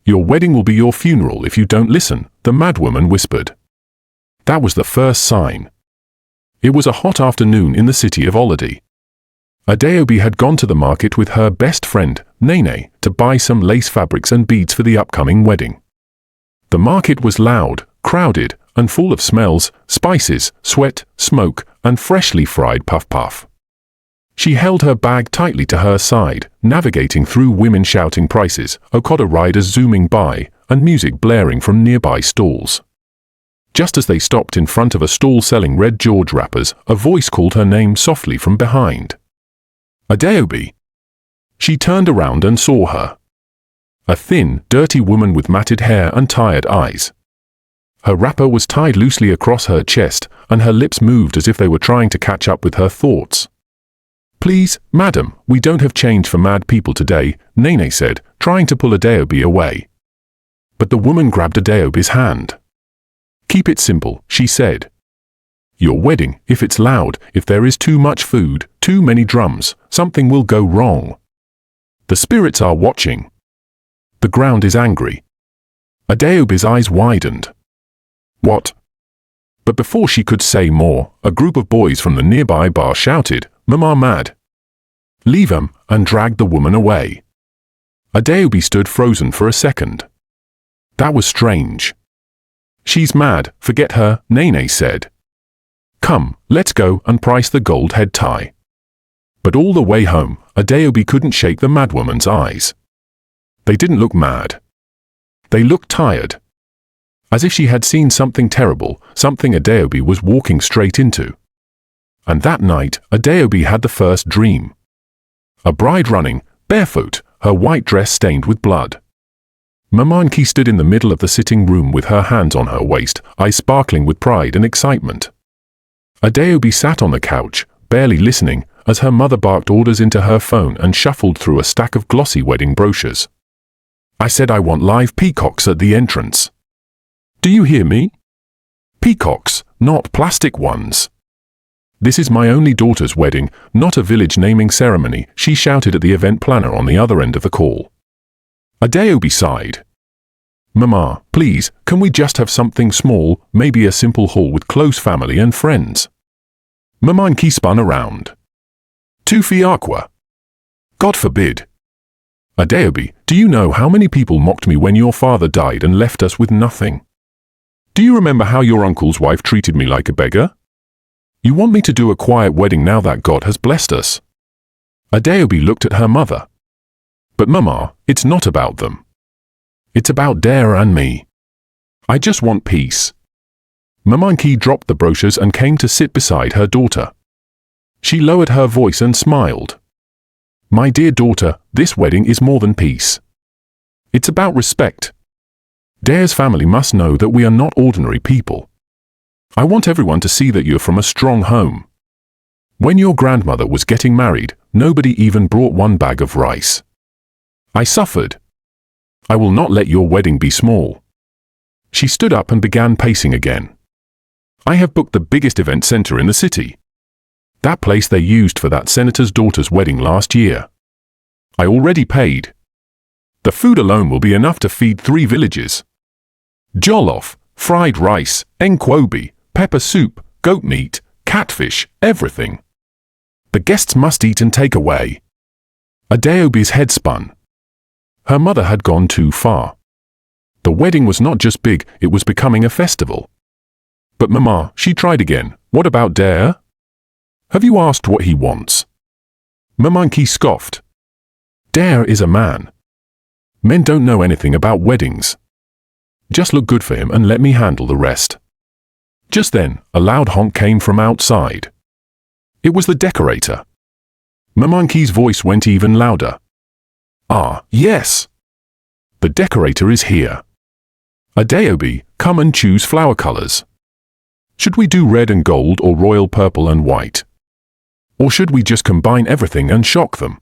Your wedding will be your funeral if you don't listen, the madwoman whispered. That was the first sign. It was a hot afternoon in the city of Adaobi. Adaobi had gone to the market with her best friend, Nene, to buy some lace fabrics and beads for the upcoming wedding. The market was loud, crowded, and full of smells, spices, sweat, smoke, and freshly fried puff-puff. She held her bag tightly to her side, navigating through women shouting prices, Okada riders zooming by, and music blaring from nearby stalls. Just as they stopped in front of a stall selling Red George wrappers, a voice called her name softly from behind. Adaobi. She turned around and saw her. A thin, dirty woman with matted hair and tired eyes. Her wrapper was tied loosely across her chest, and her lips moved as if they were trying to catch up with her thoughts. Please, madam, we don't have change for mad people today, Nene said, trying to pull Adaobi away. But the woman grabbed Adaobi's hand. Keep it simple, she said. Your wedding, if it's loud, if there is too much food, too many drums, something will go wrong. The spirits are watching. The ground is angry. Adaobi's eyes widened. What? But before she could say more, a group of boys from the nearby bar shouted, Mama mad. Leave 'em, and dragged the woman away. Adaobi stood frozen for a second. That was strange. She's mad, forget her, Nene said. Come, let's go and price the gold head tie. But all the way home, Adaobi couldn't shake the madwoman's eyes. They didn't look mad. They looked tired. As if she had seen something terrible, something Adaobi was walking straight into. And that night, Adaobi had the first dream. A bride running, barefoot, her white dress stained with blood. Mamanki stood in the middle of the sitting room with her hands on her waist, eyes sparkling with pride and excitement. Adaobi sat on the couch, barely listening, as her mother barked orders into her phone and shuffled through a stack of glossy wedding brochures. I said I want live peacocks at the entrance. Do you hear me? Peacocks, not plastic ones. This is my only daughter's wedding, not a village naming ceremony, she shouted at the event planner on the other end of the call. Adaobi sighed. Mama, please, can we just have something small, maybe a simple hall with close family and friends? Mamanki spun around. Tufi aqua. God forbid. Adaobi, do you know how many people mocked me when your father died and left us with nothing? Do you remember how your uncle's wife treated me like a beggar? You want me to do a quiet wedding now that God has blessed us? Adaobi looked at her mother. But Mama, it's not about them. It's about Dare and me. I just want peace. Mamanki dropped the brochures and came to sit beside her daughter. She lowered her voice and smiled. My dear daughter, this wedding is more than peace. It's about respect. Dare's family must know that we are not ordinary people. I want everyone to see that you're from a strong home. When your grandmother was getting married, nobody even brought one bag of rice. I suffered. I will not let your wedding be small. She stood up and began pacing again. I have booked the biggest event center in the city. That place they used for that senator's daughter's wedding last year. I already paid. The food alone will be enough to feed 3 villages. Jollof, fried rice, nkwobi, pepper soup, goat meat, catfish, everything. The guests must eat and take away. Adaobi's head spun. Her mother had gone too far. The wedding was not just big, it was becoming a festival. But Mama, she tried again, what about Dare? Have you asked what he wants? Mamanki scoffed. Dare is a man. Men don't know anything about weddings. Just look good for him and let me handle the rest. Just then, a loud honk came from outside. It was the decorator. Mamanki's voice went even louder. Ah, yes. The decorator is here. Adaobi, come and choose flower colors. Should we do red and gold or royal purple and white? Or should we just combine everything and shock them?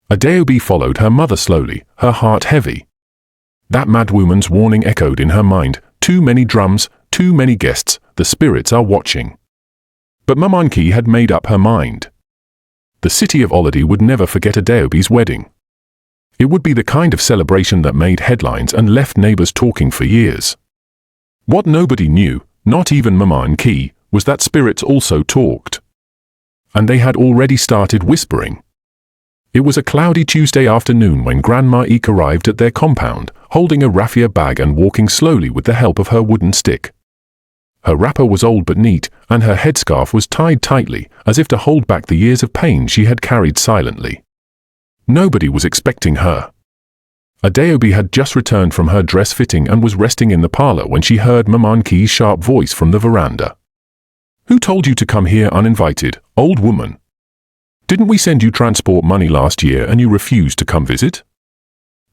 Adaobi followed her mother slowly, her heart heavy. That madwoman's warning echoed in her mind, too many drums, too many guests, the spirits are watching. But Mamanki had made up her mind. The city of Adaobi would never forget Adaobi's wedding. It would be the kind of celebration that made headlines and left neighbors talking for years. What nobody knew, not even Mama and Key, was that spirits also talked. And they had already started whispering. It was a cloudy Tuesday afternoon when Grandma Eek arrived at their compound, holding a raffia bag and walking slowly with the help of her wooden stick. Her wrapper was old but neat, and her headscarf was tied tightly, as if to hold back the years of pain she had carried silently. Nobody was expecting her. Adaobi had just returned from her dress fitting and was resting in the parlor when she heard Maman Key's sharp voice from the veranda. "Who told you to come here uninvited, old woman? Didn't we send you transport money last year and you refused to come visit?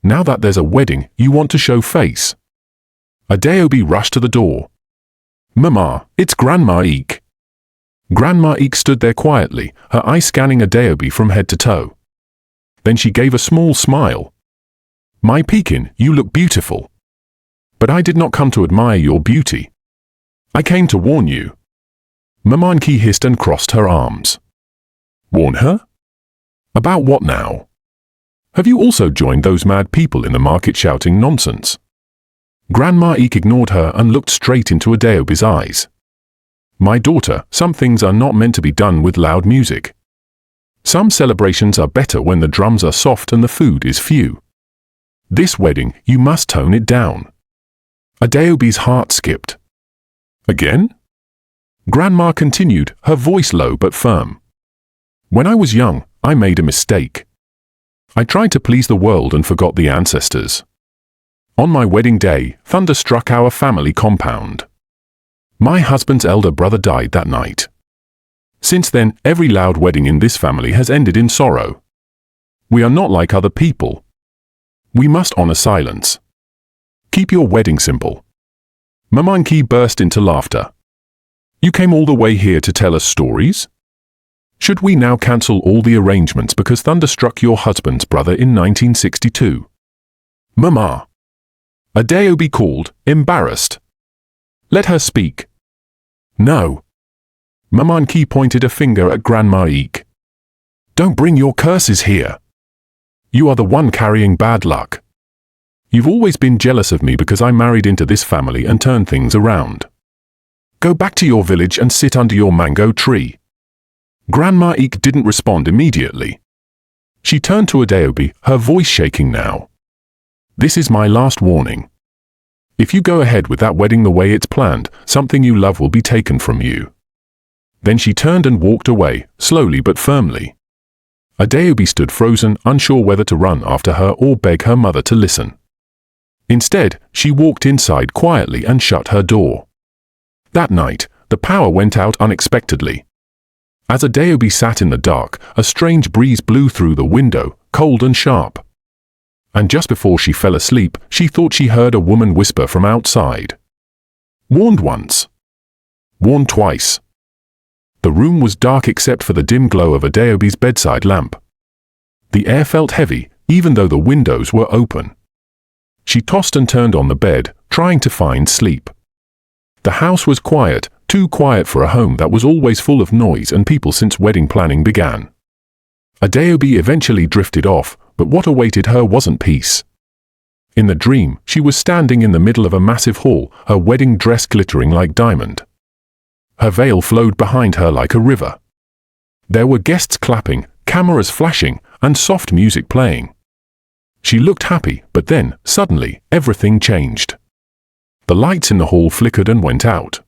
Now that there's a wedding, you want to show face." Adaobi rushed to the door. "Mama, it's Grandma Eek." Grandma Eek stood there quietly, her eyes scanning Adaobi from head to toe. Then she gave a small smile. "My Pekin, you look beautiful. But I did not come to admire your beauty. I came to warn you." Maman Key hissed and crossed her arms. "Warn her? About what now? Have you also joined those mad people in the market shouting nonsense?" Grandma Eek ignored her and looked straight into Adaobi's eyes. "My daughter, some things are not meant to be done with loud music. Some celebrations are better when the drums are soft and the food is few. This wedding, you must tone it down." Adaobi's heart skipped. "Again?" Grandma continued, her voice low but firm. "When I was young, I made a mistake. I tried to please the world and forgot the ancestors. On my wedding day, thunder struck our family compound. My husband's elder brother died that night. Since then, every loud wedding in this family has ended in sorrow. We are not like other people. We must honor silence. Keep your wedding simple." Maman Key burst into laughter. "You came all the way here to tell us stories? Should we now cancel all the arrangements because thunder struck your husband's brother in 1962? "Mama." Adaobi called, embarrassed. "Let her speak." "No." Maman Key pointed a finger at Grandma Eek. "Don't bring your curses here. You are the one carrying bad luck. You've always been jealous of me because I married into this family and turned things around. Go back to your village and sit under your mango tree." Grandma Eek didn't respond immediately. She turned to Adaobi, her voice shaking now. "This is my last warning. If you go ahead with that wedding the way it's planned, something you love will be taken from you." Then she turned and walked away, slowly but firmly. Adaobi stood frozen, unsure whether to run after her or beg her mother to listen. Instead, she walked inside quietly and shut her door. That night, the power went out unexpectedly. As Adaobi sat in the dark, a strange breeze blew through the window, cold and sharp. And just before she fell asleep, she thought she heard a woman whisper from outside. "Warned once. Warned twice." The room was dark except for the dim glow of Adaobi's bedside lamp. The air felt heavy, even though the windows were open. She tossed and turned on the bed, trying to find sleep. The house was quiet, too quiet for a home that was always full of noise and people since wedding planning began. Adaobi eventually drifted off, but what awaited her wasn't peace. In the dream, she was standing in the middle of a massive hall, her wedding dress glittering like diamond. Her veil flowed behind her like a river. There were guests clapping, cameras flashing, and soft music playing. She looked happy, but then, suddenly, everything changed. The lights in the hall flickered and went out.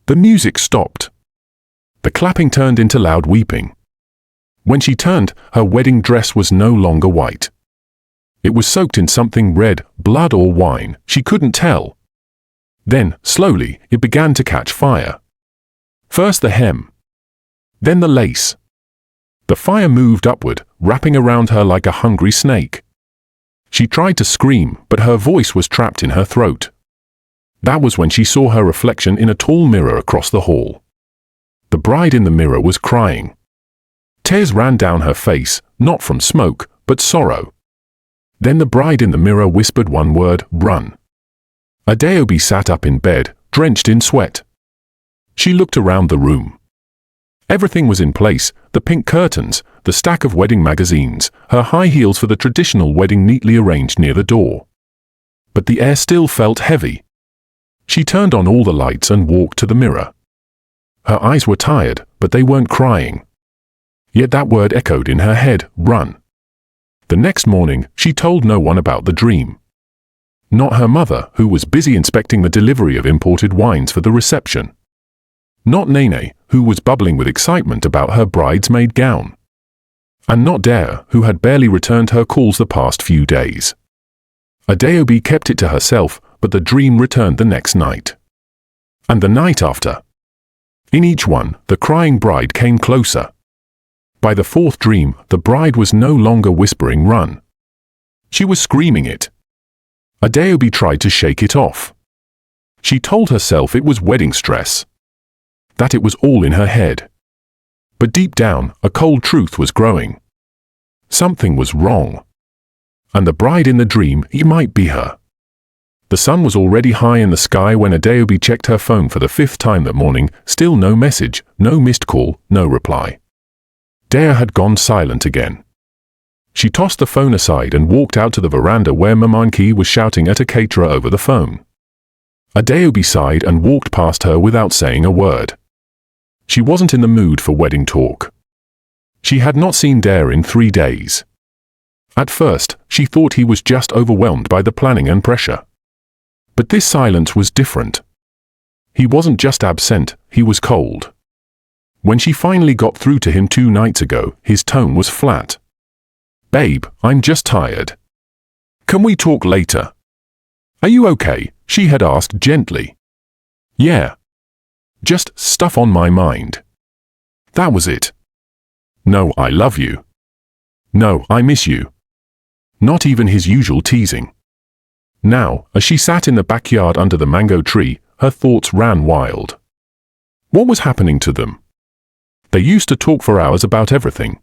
The music stopped. The clapping turned into loud weeping. When she turned, her wedding dress was no longer white. It was soaked in something red, blood or wine, she couldn't tell. Then, slowly, it began to catch fire. First the hem. Then the lace. The fire moved upward, wrapping around her like a hungry snake. She tried to scream, but her voice was trapped in her throat. That was when she saw her reflection in a tall mirror across the hall. The bride in the mirror was crying. Tears ran down her face, not from smoke, but sorrow. Then the bride in the mirror whispered one word, "Run." Adaobi sat up in bed, drenched in sweat. She looked around the room. Everything was in place, the pink curtains, the stack of wedding magazines, her high heels for the traditional wedding neatly arranged near the door. But the air still felt heavy. She turned on all the lights and walked to the mirror. Her eyes were tired, but they weren't crying. Yet that word echoed in her head, run. The next morning, she told no one about the dream. Not her mother, who was busy inspecting the delivery of imported wines for the reception. Not Nene, who was bubbling with excitement about her bridesmaid gown. And not Dare, who had barely returned her calls the past few days. Adaobi kept it to herself, but the dream returned the next night. And the night after. In each one, the crying bride came closer. By the fourth dream, the bride was no longer whispering run. She was screaming it. Adaobi tried to shake it off. She told herself it was wedding stress. That it was all in her head. But deep down, a cold truth was growing. Something was wrong. And the bride in the dream, it might be her. The sun was already high in the sky when Adaobi checked her phone for the fifth time that morning, still no message, no missed call, no reply. Dare had gone silent again. She tossed the phone aside and walked out to the veranda where Mamanki was shouting at a caterer over the phone. Adaobi sighed and walked past her without saying a word. She wasn't in the mood for wedding talk. She had not seen Dare in 3 days. At first, she thought he was just overwhelmed by the planning and pressure. But this silence was different. He wasn't just absent, he was cold. When she finally got through to him 2 nights ago, his tone was flat. "Babe, I'm just tired. Can we talk later?" "Are you okay?" she had asked gently. "Yeah. Just stuff on my mind." That was it. No, "I love you." No, "I miss you." Not even his usual teasing. Now, as she sat in the backyard under the mango tree, her thoughts ran wild. What was happening to them? They used to talk for hours about everything.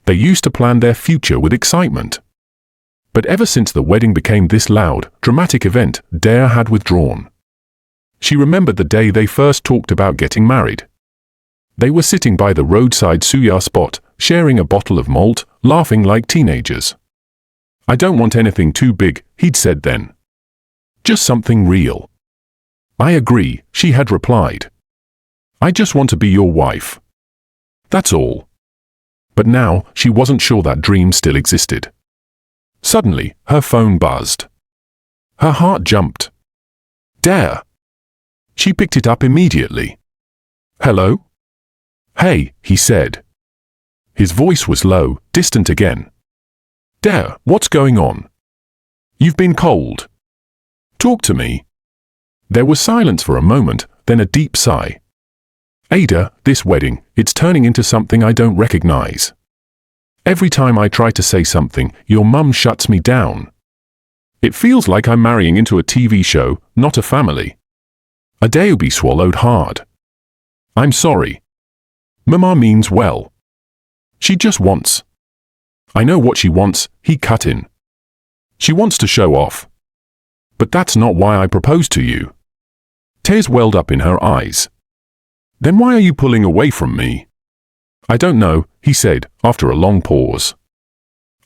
They used to plan their future with excitement. But ever since the wedding became this loud, dramatic event, Dare had withdrawn. She remembered the day they first talked about getting married. They were sitting by the roadside suya spot, sharing a bottle of malt, laughing like teenagers. "I don't want anything too big," he'd said then. "Just something real." "I agree," she had replied. "I just want to be your wife. That's all." But now, she wasn't sure that dream still existed. Suddenly, her phone buzzed. Her heart jumped. Dare. She picked it up immediately. "Hello?" "Hey," he said. His voice was low, distant again. "Dare, what's going on? You've been cold. Talk to me." There was silence for a moment, then a deep sigh. "Ada, this wedding, it's turning into something I don't recognize. Every time I try to say something, your mum shuts me down. It feels like I'm marrying into a TV show, not a family." Adaobi swallowed hard. "I'm sorry. Mama means well. She just wants." "I know what she wants," he cut in. "She wants to show off. But that's not why I proposed to you." Tears welled up in her eyes. "Then why are you pulling away from me?" "I don't know," he said, after a long pause.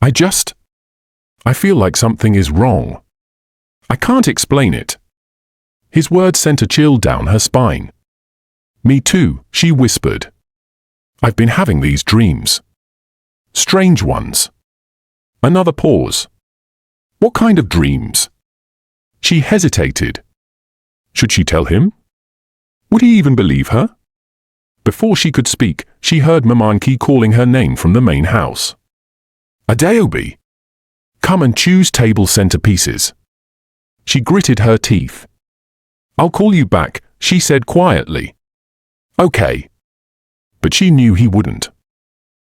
I feel like something is wrong. I can't explain it." His words sent a chill down her spine. "Me too," she whispered. "I've been having these dreams. Strange ones." Another pause. "What kind of dreams?" She hesitated. Should she tell him? Would he even believe her? Before she could speak, she heard Mamanki calling her name from the main house. "Adaobi! Come and choose table centerpieces." She gritted her teeth. "I'll call you back," she said quietly. "Okay." But she knew he wouldn't.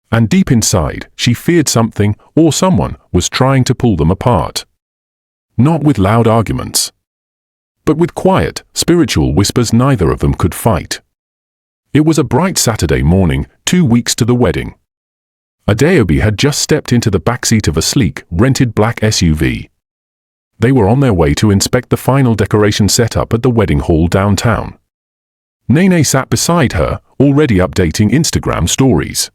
And deep inside, she feared something or someone was trying to pull them apart. Not with loud arguments, but with quiet, spiritual whispers neither of them could fight. It was a bright Saturday morning, 2 weeks to the wedding. Adaobi had just stepped into the backseat of a sleek, rented black SUV. They were on their way to inspect the final decoration setup at the wedding hall downtown. Nene sat beside her, already updating Instagram stories.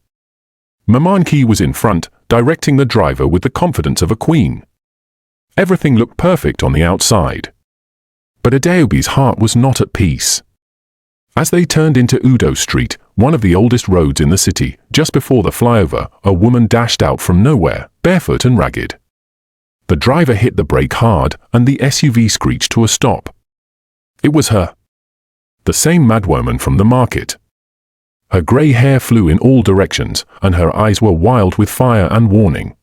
Mamanki was in front, directing the driver with the confidence of a queen. Everything looked perfect on the outside. But Adaobi's heart was not at peace. As they turned into Udo Street, one of the oldest roads in the city, just before the flyover, a woman dashed out from nowhere, barefoot and ragged. The driver hit the brake hard, and the SUV screeched to a stop. It was her. The same madwoman from the market. Her grey hair flew in all directions, and her eyes were wild with fire and warning.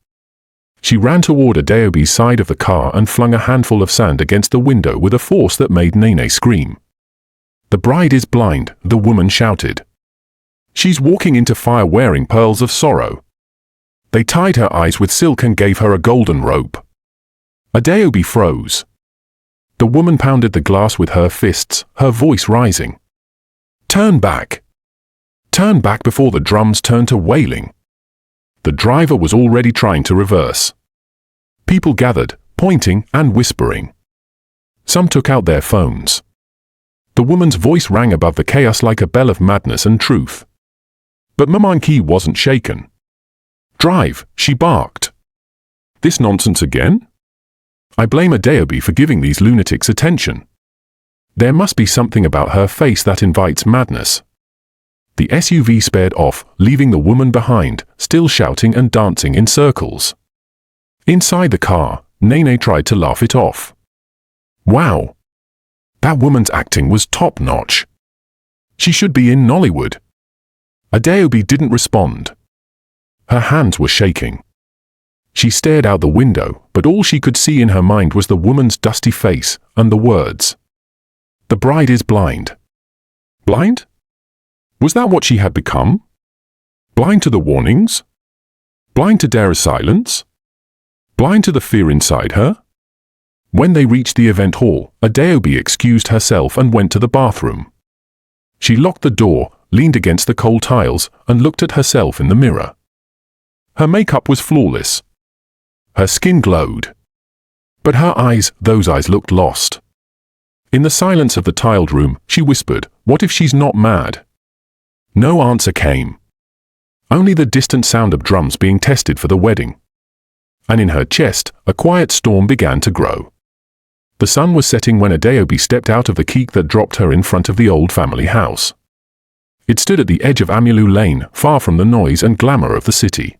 She ran toward Adaobi's side of the car and flung a handful of sand against the window with a force that made Nene scream. "The bride is blind," the woman shouted. "She's walking into fire wearing pearls of sorrow." They tied her eyes with silk and gave her a golden rope. Adaobi froze. The woman pounded the glass with her fists, her voice rising. "Turn back! Turn back before the drums turn to wailing." The driver was already trying to reverse. People gathered, pointing and whispering. Some took out their phones. The woman's voice rang above the chaos like a bell of madness and truth. But Mamanki wasn't shaken. "Drive," she barked. "This nonsense again? I blame Adaobi for giving these lunatics attention. There must be something about her face that invites madness." The SUV sped off, leaving the woman behind, still shouting and dancing in circles. Inside the car, Nene tried to laugh it off. Wow! That woman's acting was top-notch. She should be in Nollywood. Adaobi didn't respond. Her hands were shaking. She stared out the window, but all she could see in her mind was the woman's dusty face and the words. "The bride is blind." Blind? Was that what she had become? Blind to the warnings? Blind to Dara's silence? Blind to the fear inside her? When they reached the event hall, Adaobi excused herself and went to the bathroom. She locked the door, leaned against the cold tiles, and looked at herself in the mirror. Her makeup was flawless. Her skin glowed. But her eyes, those eyes looked lost. In the silence of the tiled room, she whispered, "What if she's not mad?" No answer came. Only the distant sound of drums being tested for the wedding. And in her chest, a quiet storm began to grow. The sun was setting when Adaobi stepped out of the keek that dropped her in front of the old family house. It stood at the edge of Amulu Lane, far from the noise and glamour of the city.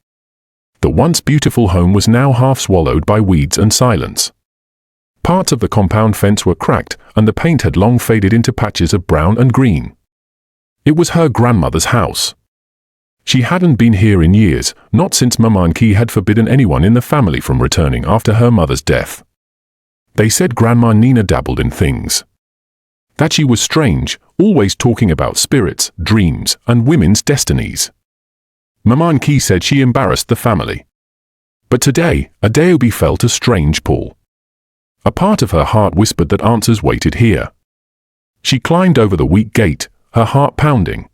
The once beautiful home was now half swallowed by weeds and silence. Parts of the compound fence were cracked, and the paint had long faded into patches of brown and green. It was her grandmother's house. She hadn't been here in years, not since Mamanki had forbidden anyone in the family from returning after her mother's death. They said Grandma Nina dabbled in things. That she was strange, always talking about spirits, dreams, and women's destinies. Mamanki said she embarrassed the family. But today, Adaobi felt a strange pull. A part of her heart whispered that answers waited here. She climbed over the weak gate, her heart pounding.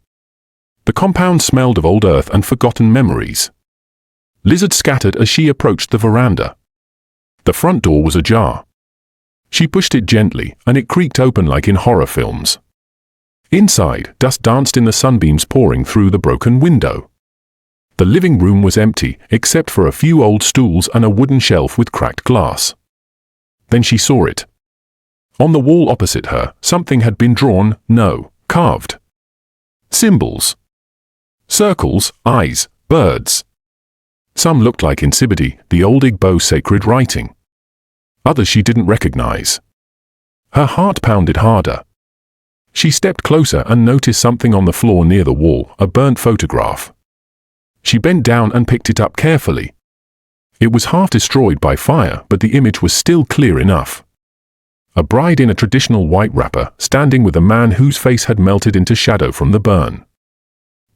The compound smelled of old earth and forgotten memories. Lizards scattered as she approached the veranda. The front door was ajar. She pushed it gently, and it creaked open like in horror films. Inside, dust danced in the sunbeams pouring through the broken window. The living room was empty, except for a few old stools and a wooden shelf with cracked glass. Then she saw it. On the wall opposite her, something had been drawn, no, carved. Symbols. Circles, eyes, birds. Some looked like Insibidi, the old Igbo sacred writing. Others she didn't recognize. Her heart pounded harder. She stepped closer and noticed something on the floor near the wall, a burnt photograph. She bent down and picked it up carefully. It was half destroyed by fire, but the image was still clear enough. A bride in a traditional white wrapper, standing with a man whose face had melted into shadow from the burn.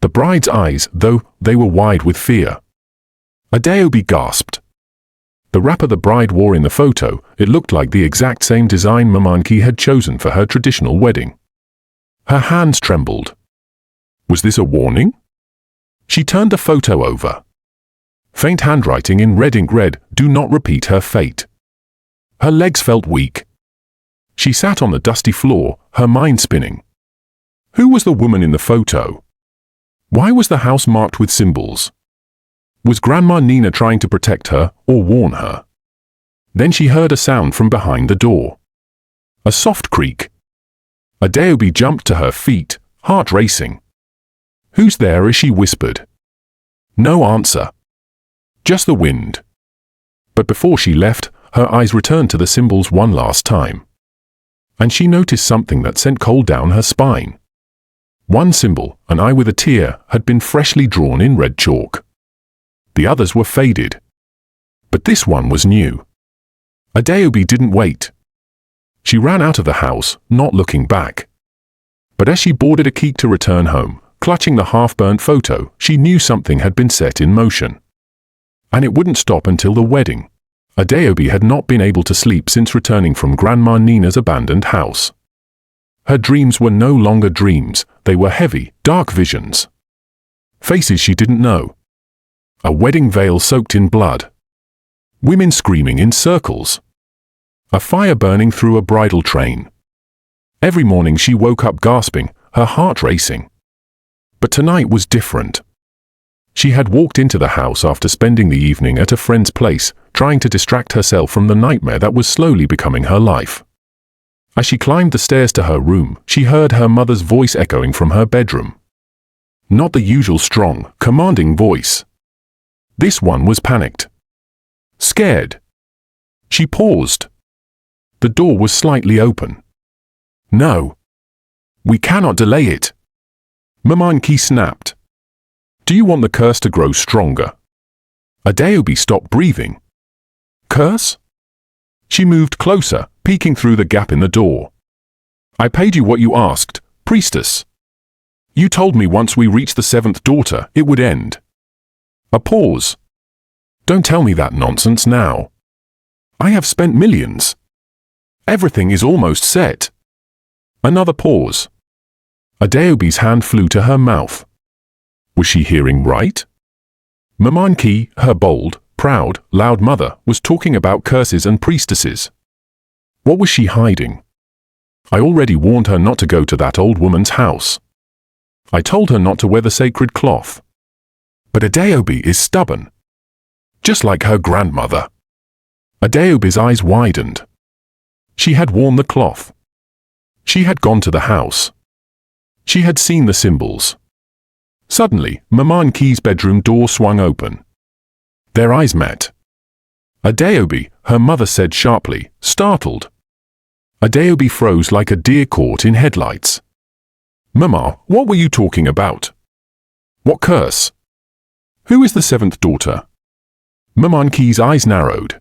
The bride's eyes, though, they were wide with fear. Adaobi gasped. The wrapper the bride wore in the photo, it looked like the exact same design Mamanki had chosen for her traditional wedding. Her hands trembled. Was this a warning? She turned the photo over. Faint handwriting in red ink read, "Do not repeat her fate." Her legs felt weak. She sat on the dusty floor, her mind spinning. Who was the woman in the photo? Why was the house marked with symbols? Was Grandma Nina trying to protect her or warn her? Then she heard a sound from behind the door. A soft creak. Adaobi jumped to her feet, heart racing. "Who's there?" she whispered. No answer. Just the wind. But before she left, her eyes returned to the symbols one last time. And she noticed something that sent cold down her spine. One symbol, an eye with a tear, had been freshly drawn in red chalk. The others were faded. But this one was new. Adaobi didn't wait. She ran out of the house, not looking back. But as she boarded a keek to return home, clutching the half-burnt photo, she knew something had been set in motion. And it wouldn't stop until the wedding. Adaobi had not been able to sleep since returning from Grandma Nina's abandoned house. Her dreams were no longer dreams, they were heavy, dark visions. Faces she didn't know. A wedding veil soaked in blood. Women screaming in circles. A fire burning through a bridal train. Every morning she woke up gasping, her heart racing. But tonight was different. She had walked into the house after spending the evening at a friend's place, trying to distract herself from the nightmare that was slowly becoming her life. As she climbed the stairs to her room, she heard her mother's voice echoing from her bedroom. Not the usual strong, commanding voice. This one was panicked. Scared. She paused. The door was slightly open. No. We cannot delay it. Mamanki snapped. Do you want the curse to grow stronger? Adaobi stopped breathing. Curse? She moved closer, peeking through the gap in the door. I paid you what you asked, priestess. You told me once we reached the seventh daughter, it would end. A pause. Don't tell me that nonsense now. I have spent millions. Everything is almost set. Another pause. Adaobi's hand flew to her mouth. Was she hearing right? Mamanki, her bold, proud, loud mother, was talking about curses and priestesses. What was she hiding? I already warned her not to go to that old woman's house. I told her not to wear the sacred cloth. But Adaobi is stubborn. Just like her grandmother. Adaobi's eyes widened. She had worn the cloth. She had gone to the house. She had seen the symbols. Suddenly, Mamanki's bedroom door swung open. Their eyes met. Adaobi, her mother said sharply, startled. Adaobi froze like a deer caught in headlights. Mama, what were you talking about? What curse? Who is the seventh daughter? Mamanki's eyes narrowed.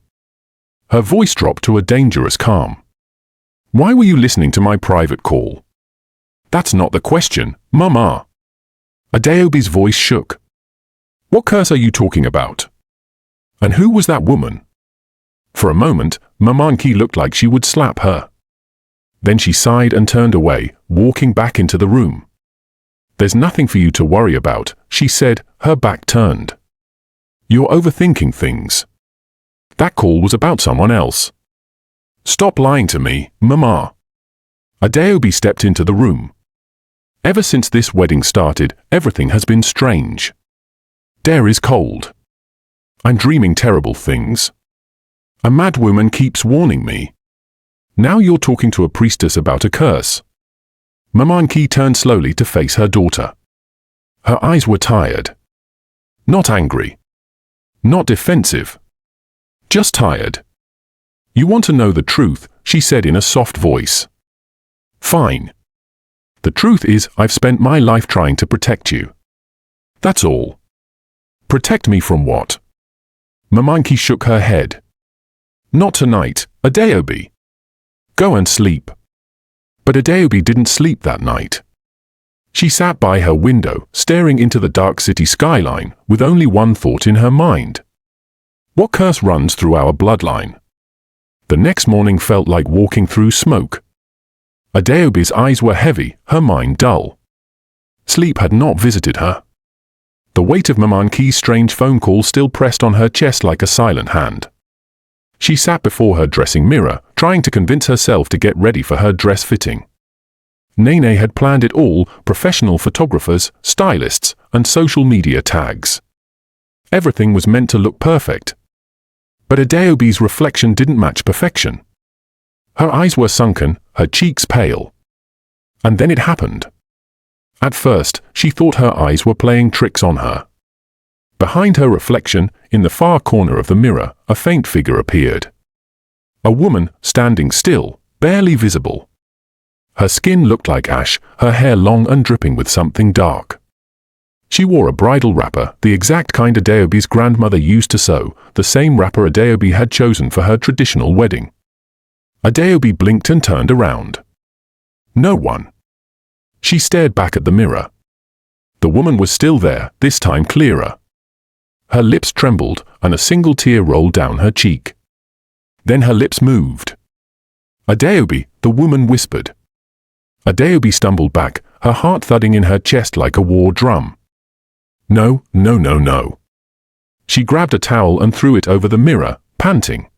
Her voice dropped to a dangerous calm. Why were you listening to my private call? That's not the question, Mama. Adaobi's voice shook. What curse are you talking about? And who was that woman? For a moment, Mamanki looked like she would slap her. Then she sighed and turned away, walking back into the room. There's nothing for you to worry about, she said, her back turned. You're overthinking things. That call was about someone else. Stop lying to me, Mama. Adaobi stepped into the room. Ever since this wedding started, everything has been strange. Dare is cold. I'm dreaming terrible things. A madwoman keeps warning me. Now you're talking to a priestess about a curse. Mamanki turned slowly to face her daughter. Her eyes were tired. Not angry. Not defensive. Just tired. You want to know the truth, she said in a soft voice. Fine. The truth is, I've spent my life trying to protect you. That's all. Protect me from what? Mamanki shook her head. Not tonight, Adaobi. Go and sleep. But Adaobi didn't sleep that night. She sat by her window, staring into the dark city skyline, with only one thought in her mind. What curse runs through our bloodline? The next morning felt like walking through smoke. Adaobi's eyes were heavy, her mind dull. Sleep had not visited her. The weight of Mamanki's strange phone call still pressed on her chest like a silent hand. She sat before her dressing mirror, trying to convince herself to get ready for her dress fitting. Nene had planned it all: professional photographers, stylists, and social media tags. Everything was meant to look perfect. But Adaobi's reflection didn't match perfection. Her eyes were sunken, her cheeks pale. And then it happened. At first, she thought her eyes were playing tricks on her. Behind her reflection, in the far corner of the mirror, a faint figure appeared. A woman, standing still, barely visible. Her skin looked like ash, her hair long and dripping with something dark. She wore a bridal wrapper, the exact kind Adaobi's grandmother used to sew, the same wrapper Adaobi had chosen for her traditional wedding. Adaobi blinked and turned around. No one. She stared back at the mirror. The woman was still there, this time clearer. Her lips trembled, and a single tear rolled down her cheek. Then her lips moved. "Adaobi," the woman whispered. Adaobi stumbled back, her heart thudding in her chest like a war drum. No, no, no, no. She grabbed a towel and threw it over the mirror, panting.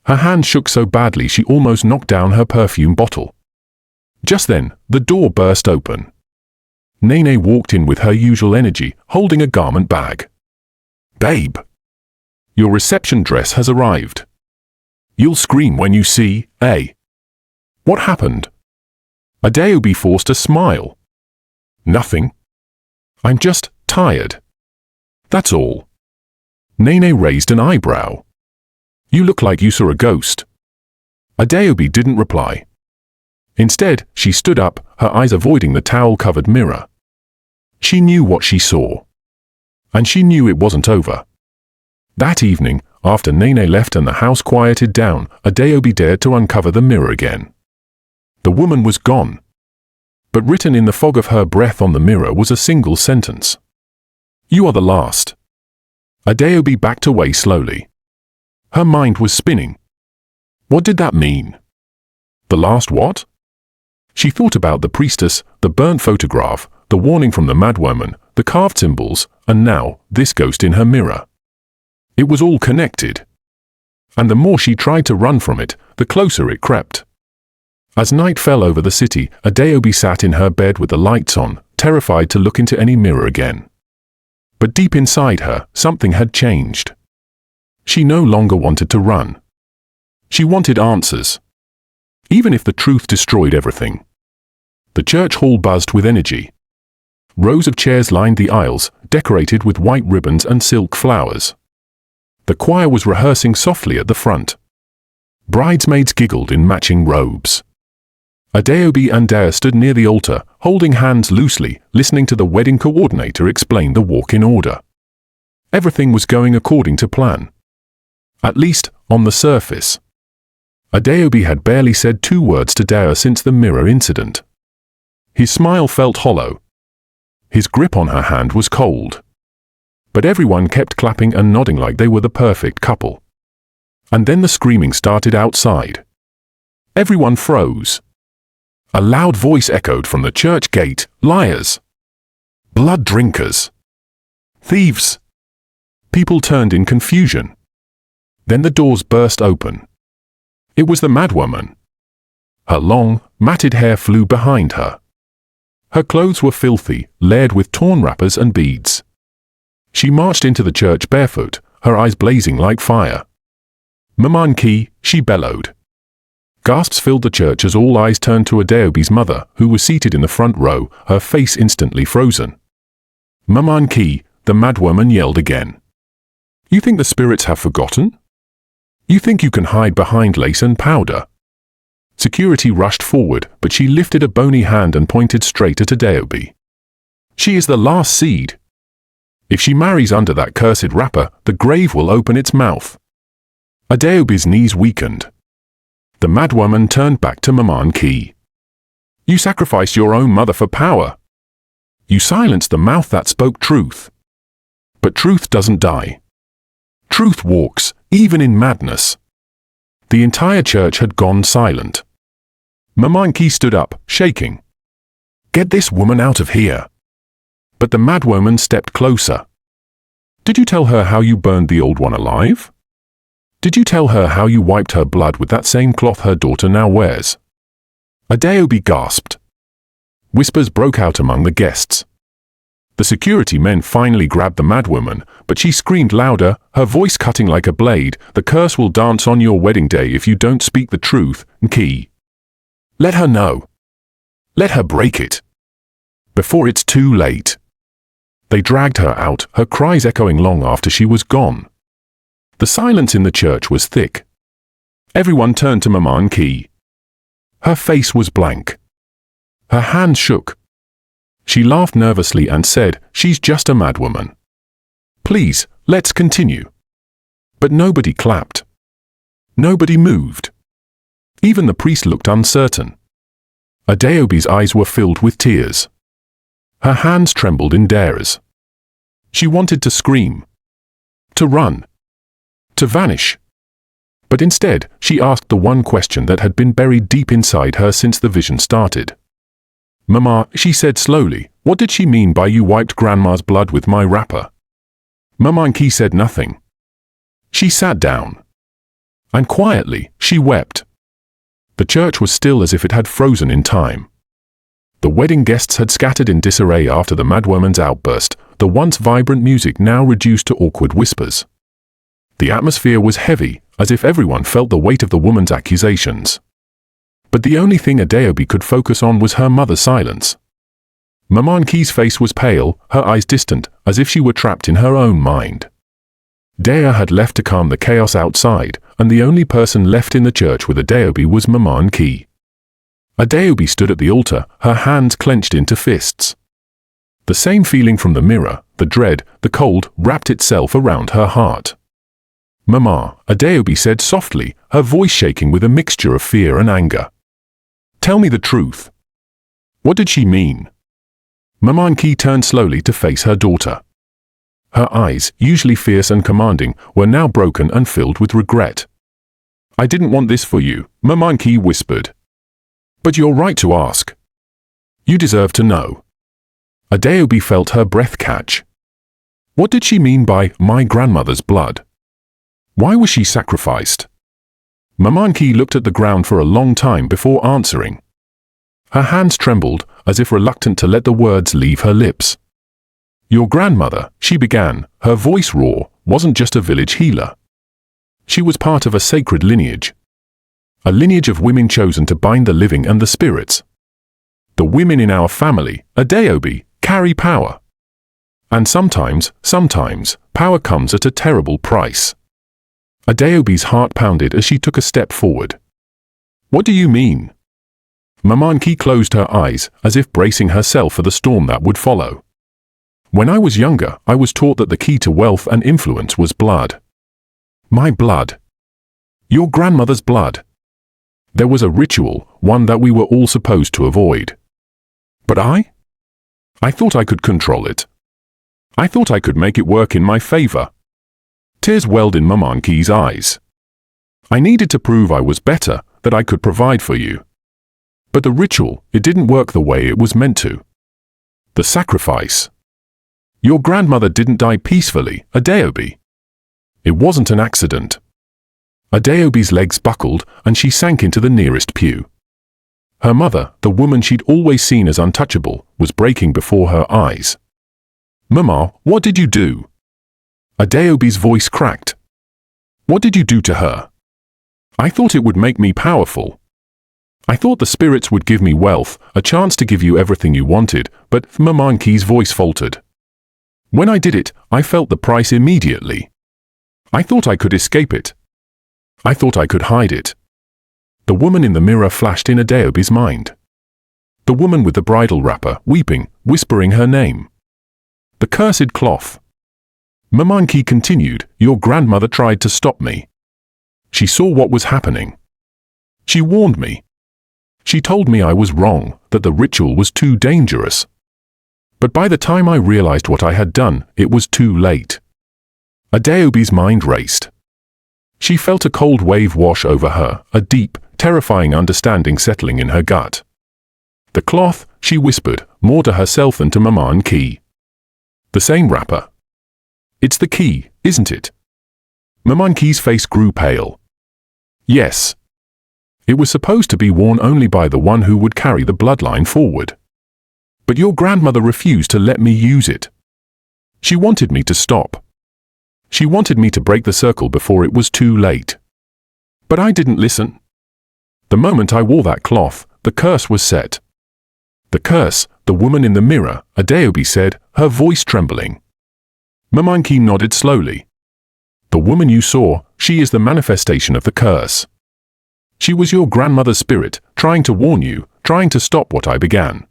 Her hand shook so badly she almost knocked down her perfume bottle. Just then, the door burst open. Nene walked in with her usual energy, holding a garment bag. "Babe, your reception dress has arrived. You'll scream when you see, eh?" What happened? Adaobi forced a smile. Nothing. I'm just tired. That's all. Nene raised an eyebrow. You look like you saw a ghost. Adaobi didn't reply. Instead, she stood up, her eyes avoiding the towel-covered mirror. She knew what she saw. And she knew it wasn't over. That evening, after Nene left and the house quieted down, Adaobi dared to uncover the mirror again. The woman was gone. But written in the fog of her breath on the mirror was a single sentence. You are the last. Adaobi backed away slowly. Her mind was spinning. What did that mean? The last what? She thought about the priestess, the burnt photograph, the warning from the madwoman, the carved symbols, and now, this ghost in her mirror. It was all connected. And the more she tried to run from it, the closer it crept. As night fell over the city, Adaobi sat in her bed with the lights on, terrified to look into any mirror again. But deep inside her, something had changed. She no longer wanted to run. She wanted answers. Even if the truth destroyed everything. The church hall buzzed with energy. Rows of chairs lined the aisles, decorated with white ribbons and silk flowers. The choir was rehearsing softly at the front. Bridesmaids giggled in matching robes. Adaobi and Dea stood near the altar, holding hands loosely, listening to the wedding coordinator explain the walk-in order. Everything was going according to plan. At least, on the surface. Adaobi had barely said 2 words to Dea since the mirror incident. His smile felt hollow. His grip on her hand was cold. But everyone kept clapping and nodding like they were the perfect couple. And then the screaming started outside. Everyone froze. A loud voice echoed from the church gate, "Liars! Blood drinkers! Thieves!" People turned in confusion. Then the doors burst open. It was the madwoman. Her long, matted hair flew behind her. Her clothes were filthy, layered with torn wrappers and beads. She marched into the church barefoot, her eyes blazing like fire. "Maman Ki," she bellowed. Gasps filled the church as all eyes turned to Adaobi's mother, who was seated in the front row, her face instantly frozen. "Maman Ki," the madwoman yelled again. "You think the spirits have forgotten? You think you can hide behind lace and powder?" Security rushed forward, but she lifted a bony hand and pointed straight at Adaobi. "She is the last seed. If she marries under that cursed wrapper, the grave will open its mouth." Adaobi's knees weakened. The madwoman turned back to Maman Ki. "You sacrificed your own mother for power. You silenced the mouth that spoke truth. But truth doesn't die. Truth walks, even in madness." The entire church had gone silent. Maman Ki stood up, shaking. "Get this woman out of here." But the madwoman stepped closer. "Did you tell her how you burned the old one alive? Did you tell her how you wiped her blood with that same cloth her daughter now wears?" Adaobi gasped. Whispers broke out among the guests. The security men finally grabbed the madwoman, but she screamed louder, her voice cutting like a blade. "The curse will dance on your wedding day if you don't speak the truth, Nki. Let her know. Let her break it. Before it's too late." They dragged her out, her cries echoing long after she was gone. The silence in the church was thick. Everyone turned to Mama Nki. Her face was blank. Her hands shook. She laughed nervously and said, "She's just a madwoman. Please, let's continue." But nobody clapped. Nobody moved. Even the priest looked uncertain. Adaobi's eyes were filled with tears. Her hands trembled in dares. She wanted to scream, to run, to vanish. But instead, she asked the one question that had been buried deep inside her since the vision started. "Mama," she said slowly, "what did she mean by you wiped Grandma's blood with my wrapper?" Mama Nki said nothing. She sat down. And quietly, she wept. The church was still as if it had frozen in time. The wedding guests had scattered in disarray after the madwoman's outburst, the once vibrant music now reduced to awkward whispers. The atmosphere was heavy, as if everyone felt the weight of the woman's accusations. But the only thing Adaobi could focus on was her mother's silence. Mama Nki's face was pale, her eyes distant, as if she were trapped in her own mind. Dea had left to calm the chaos outside, and the only person left in the church with Adaobi was Mama Nki. Adaobi stood at the altar, her hands clenched into fists. The same feeling from the mirror, the dread, the cold, wrapped itself around her heart. "Mama," Adaobi said softly, her voice shaking with a mixture of fear and anger. "Tell me the truth. What did she mean?" Mama Nki turned slowly to face her daughter. Her eyes, usually fierce and commanding, were now broken and filled with regret. "I didn't want this for you," Mama Nki whispered. "But you're right to ask. You deserve to know." Adaobi felt her breath catch. What did she mean by my grandmother's blood? Why was she sacrificed? Mama Nki looked at the ground for a long time before answering. Her hands trembled, as if reluctant to let the words leave her lips. "Your grandmother," she began, her voice raw, "wasn't just a village healer. She was part of a sacred lineage. A lineage of women chosen to bind the living and the spirits. The women in our family, Adaobi, carry power. And sometimes, power comes at a terrible price." Adaobi's heart pounded as she took a step forward. "What do you mean?" Mama Nki closed her eyes, as if bracing herself for the storm that would follow. "When I was younger, I was taught that the key to wealth and influence was blood. My blood. Your grandmother's blood. There was a ritual, one that we were all supposed to avoid. But I thought I could control it. I thought I could make it work in my favor." Tears welled in Mama Nki's eyes. "I needed to prove I was better, that I could provide for you. But the ritual, it didn't work the way it was meant to. The sacrifice. Your grandmother didn't die peacefully, Adaobi. It wasn't an accident." Adaobi's legs buckled, and she sank into the nearest pew. Her mother, the woman she'd always seen as untouchable, was breaking before her eyes. "Mama, what did you do?" Adaobi's voice cracked. "What did you do to her? I thought it would make me powerful. I thought the spirits would give me wealth, a chance to give you everything you wanted, but..." Mama Nki's voice faltered. "When I did it, I felt the price immediately. I thought I could escape it. I thought I could hide it." The woman in the mirror flashed in Adaobi's mind. The woman with the bridal wrapper, weeping, whispering her name. The cursed cloth. Mama Nki continued, "Your grandmother tried to stop me. She saw what was happening. She warned me. She told me I was wrong, that the ritual was too dangerous. But by the time I realized what I had done, it was too late." Adaobi's mind raced. She felt a cold wave wash over her, a deep, terrifying understanding settling in her gut. "The cloth," she whispered, more to herself than to Mama Nki. "The same wrapper. It's the key, isn't it?" Mama Nki's face grew pale. "Yes. It was supposed to be worn only by the one who would carry the bloodline forward. But your grandmother refused to let me use it. She wanted me to stop. She wanted me to break the circle before it was too late. But I didn't listen. The moment I wore that cloth, the curse was set. The curse, the woman in the mirror, Adaobi said, her voice trembling. Mamanki nodded slowly. The woman you saw, she is the manifestation of the curse. She was your grandmother's spirit, trying to warn you, trying to stop what I began.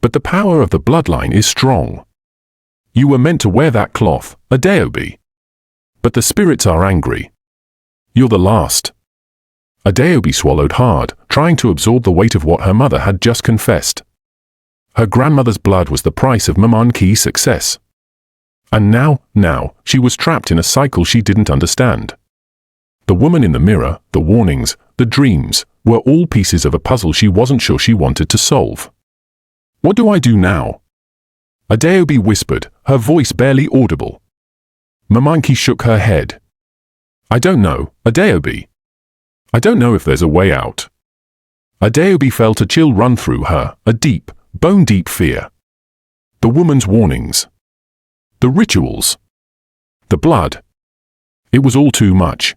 But the power of the bloodline is strong. You were meant to wear that cloth, Adaobi. But the spirits are angry. You're the last. Adaobi swallowed hard, trying to absorb the weight of what her mother had just confessed. Her grandmother's blood was the price of Mamanki's success. And now, she was trapped in a cycle she didn't understand. The woman in the mirror, the warnings, the dreams, were all pieces of a puzzle she wasn't sure she wanted to solve. What do I do now? Adaobi whispered, her voice barely audible. Mamanki shook her head. I don't know, Adaobi. I don't know if there's a way out. Adaobi felt a chill run through her, a deep, bone-deep fear. The woman's warnings. The rituals. The blood. It was all too much.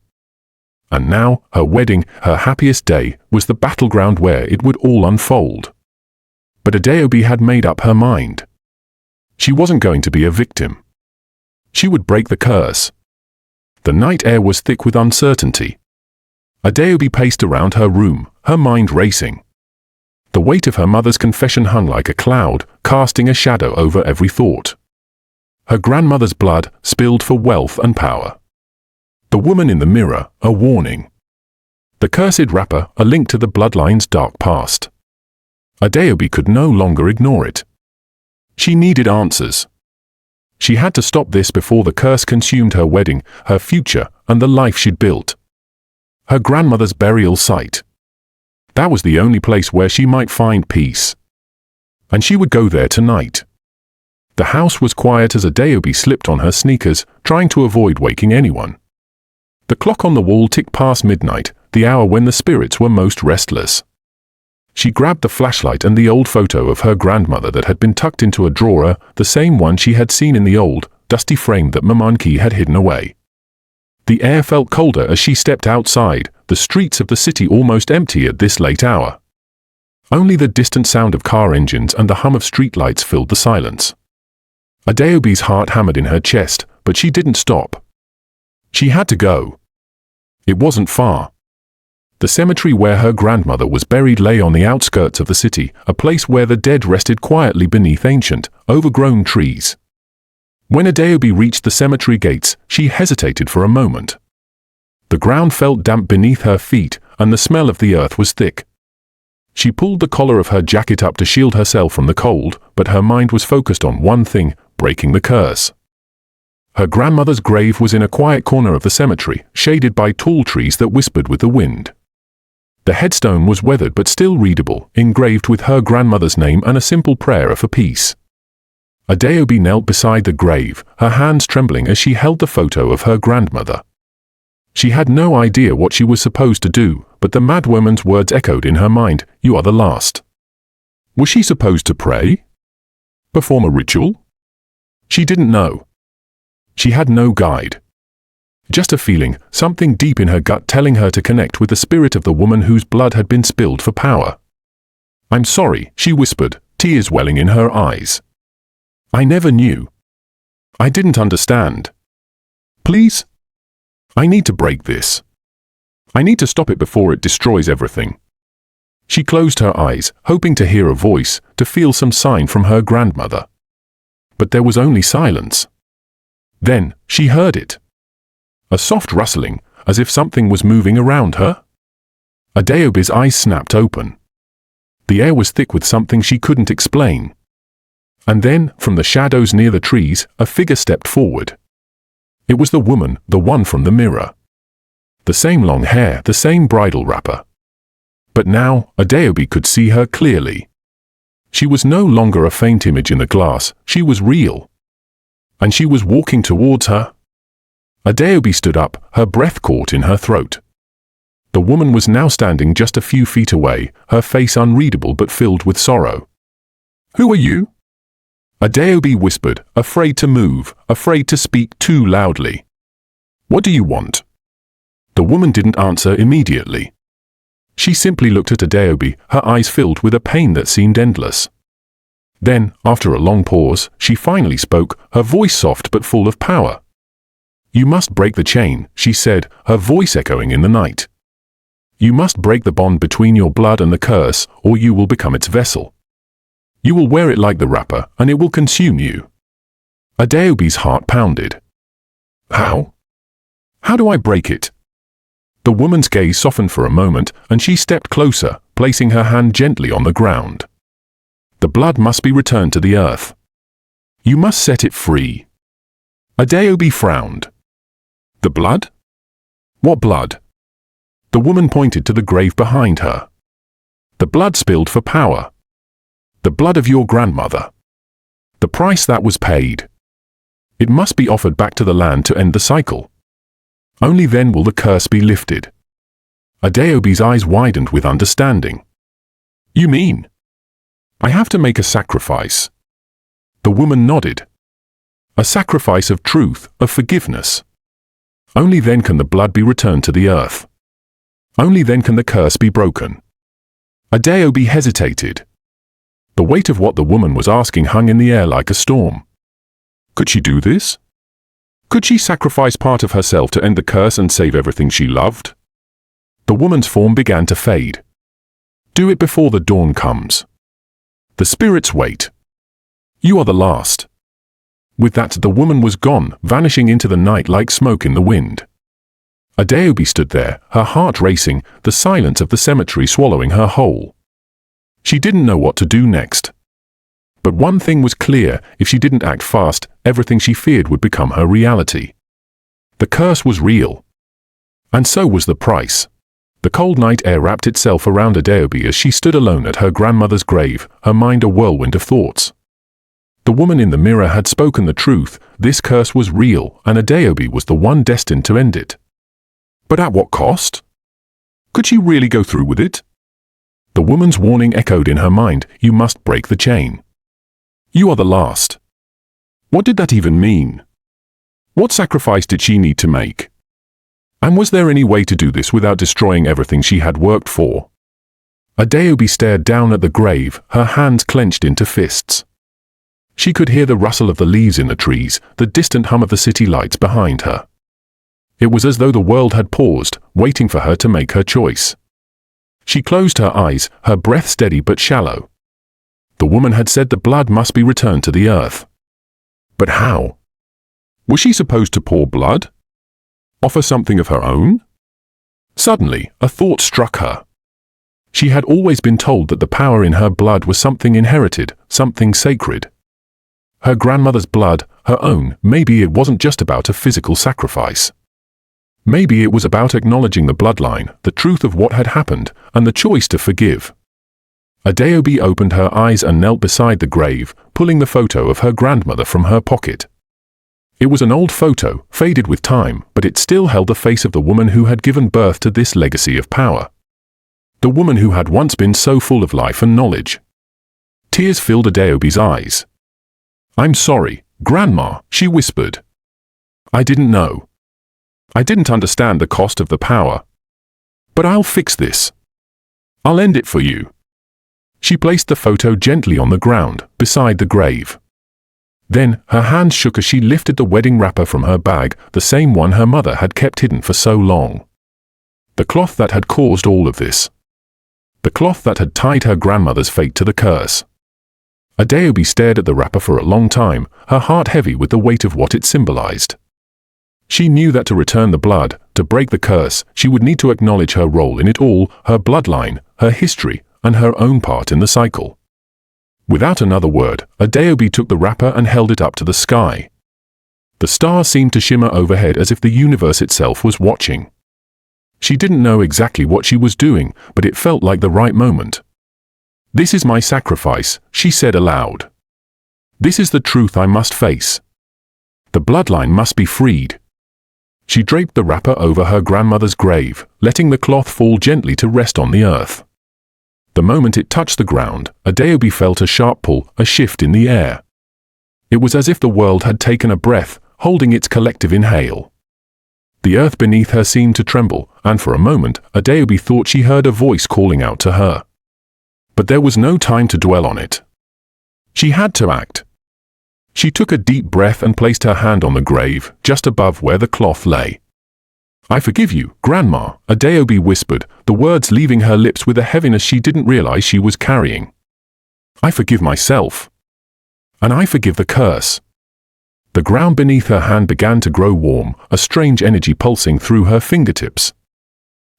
And now, her wedding, her happiest day, was the battleground where it would all unfold. But Adaobi had made up her mind. She wasn't going to be a victim. She would break the curse. The night air was thick with uncertainty. Adaobi paced around her room, her mind racing. The weight of her mother's confession hung like a cloud, casting a shadow over every thought. Her grandmother's blood spilled for wealth and power. The woman in the mirror, a warning. The cursed wrapper, a link to the bloodline's dark past. Adaobi could no longer ignore it. She needed answers. She had to stop this before the curse consumed her wedding, her future, and the life she'd built. Her grandmother's burial site. That was the only place where she might find peace. And she would go there tonight. The house was quiet as Adaobi slipped on her sneakers, trying to avoid waking anyone. The clock on the wall ticked past midnight, the hour when the spirits were most restless. She grabbed the flashlight and the old photo of her grandmother that had been tucked into a drawer, the same one she had seen in the old, dusty frame that Mamanki had hidden away. The air felt colder as she stepped outside, the streets of the city almost empty at this late hour. Only the distant sound of car engines and the hum of streetlights filled the silence. Adaobi's heart hammered in her chest, but she didn't stop. She had to go. It wasn't far. The cemetery where her grandmother was buried lay on the outskirts of the city, a place where the dead rested quietly beneath ancient, overgrown trees. When Adaobi reached the cemetery gates, she hesitated for a moment. The ground felt damp beneath her feet, and the smell of the earth was thick. She pulled the collar of her jacket up to shield herself from the cold, but her mind was focused on one thing: breaking the curse. Her grandmother's grave was in a quiet corner of the cemetery, shaded by tall trees that whispered with the wind. The headstone was weathered but still readable, engraved with her grandmother's name and a simple prayer for peace. Adaobi knelt beside the grave, her hands trembling as she held the photo of her grandmother. She had no idea what she was supposed to do, but the madwoman's words echoed in her mind, "You are the last." Was she supposed to pray? Perform a ritual? She didn't know. She had no guide. Just a feeling, something deep in her gut telling her to connect with the spirit of the woman whose blood had been spilled for power. "I'm sorry," she whispered, tears welling in her eyes. "I never knew. I didn't understand. Please? I need to break this. I need to stop it before it destroys everything." She closed her eyes, hoping to hear a voice, to feel some sign from her grandmother. But there was only silence. Then, she heard it. A soft rustling, as if something was moving around her. Adaobi's eyes snapped open. The air was thick with something she couldn't explain. And then, from the shadows near the trees, a figure stepped forward. It was the woman, the one from the mirror. The same long hair, the same bridal wrapper. But now, Adaobi could see her clearly. She was no longer a faint image in the glass, she was real. And she was walking towards her. Adaobi stood up, her breath caught in her throat. The woman was now standing just a few feet away, her face unreadable but filled with sorrow. Who are you? Adaobi whispered, afraid to move, afraid to speak too loudly. What do you want? The woman didn't answer immediately. She simply looked at Adaobi, her eyes filled with a pain that seemed endless. Then, after a long pause, she finally spoke, her voice soft but full of power. You must break the chain, she said, her voice echoing in the night. You must break the bond between your blood and the curse, or you will become its vessel. You will wear it like the wrapper, and it will consume you. Adaobi's heart pounded. How? How do I break it? The woman's gaze softened for a moment, and she stepped closer, placing her hand gently on the ground. The blood must be returned to the earth. You must set it free. Adaobi frowned. The blood? What blood? The woman pointed to the grave behind her. The blood spilled for power. The blood of your grandmother. The price that was paid. It must be offered back to the land to end the cycle. Only then will the curse be lifted. Adaobi's eyes widened with understanding. You mean? I have to make a sacrifice. The woman nodded. A sacrifice of truth, of forgiveness. Only then can the blood be returned to the earth. Only then can the curse be broken. Adaobi hesitated. The weight of what the woman was asking hung in the air like a storm. Could she do this? Could she sacrifice part of herself to end the curse and save everything she loved? The woman's form began to fade. Do it before the dawn comes. The spirits wait. You are the last. With that, the woman was gone, vanishing into the night like smoke in the wind. Adaobi stood there, her heart racing, the silence of the cemetery swallowing her whole. She didn't know what to do next. But one thing was clear, if she didn't act fast, everything she feared would become her reality. The curse was real. And so was the price. The cold night air wrapped itself around Adaobi as she stood alone at her grandmother's grave, her mind a whirlwind of thoughts. The woman in the mirror had spoken the truth, this curse was real, and Adaobi was the one destined to end it. But at what cost? Could she really go through with it? The woman's warning echoed in her mind, you must break the chain. You are the last. What did that even mean? What sacrifice did she need to make? And was there any way to do this without destroying everything she had worked for? Adaobi stared down at the grave, her hands clenched into fists. She could hear the rustle of the leaves in the trees, the distant hum of the city lights behind her. It was as though the world had paused, waiting for her to make her choice. She closed her eyes, her breath steady but shallow. The woman had said the blood must be returned to the earth. But how? Was she supposed to pour blood? Offer something of her own? Suddenly, a thought struck her. She had always been told that the power in her blood was something inherited, something sacred. Her grandmother's blood, her own, maybe it wasn't just about a physical sacrifice. Maybe it was about acknowledging the bloodline, the truth of what had happened, and the choice to forgive. Adaobi opened her eyes and knelt beside the grave, pulling the photo of her grandmother from her pocket. It was an old photo, faded with time, but it still held the face of the woman who had given birth to this legacy of power. The woman who had once been so full of life and knowledge. Tears filled Adaobi's eyes. I'm sorry, Grandma, she whispered. I didn't know. I didn't understand the cost of the power. But I'll fix this. I'll end it for you. She placed the photo gently on the ground, beside the grave. Then, her hands shook as she lifted the wedding wrapper from her bag, the same one her mother had kept hidden for so long. The cloth that had caused all of this. The cloth that had tied her grandmother's fate to the curse. Adaobi stared at the wrapper for a long time, her heart heavy with the weight of what it symbolized. She knew that to return the blood, to break the curse, she would need to acknowledge her role in it all, her bloodline, her history, and her own part in the cycle. Without another word, Adaobi took the wrapper and held it up to the sky. The stars seemed to shimmer overhead as if the universe itself was watching. She didn't know exactly what she was doing, but it felt like the right moment. This is my sacrifice, she said aloud. This is the truth I must face. The bloodline must be freed. She draped the wrapper over her grandmother's grave, letting the cloth fall gently to rest on the earth. The moment it touched the ground, Adaobi felt a sharp pull, a shift in the air. It was as if the world had taken a breath, holding its collective inhale. The earth beneath her seemed to tremble, and for a moment, Adaobi thought she heard a voice calling out to her. But there was no time to dwell on it. She had to act. She took a deep breath and placed her hand on the grave, just above where the cloth lay. "I forgive you, Grandma," Adaobi whispered, the words leaving her lips with a heaviness she didn't realize she was carrying. "I forgive myself. And I forgive the curse." The ground beneath her hand began to grow warm, a strange energy pulsing through her fingertips.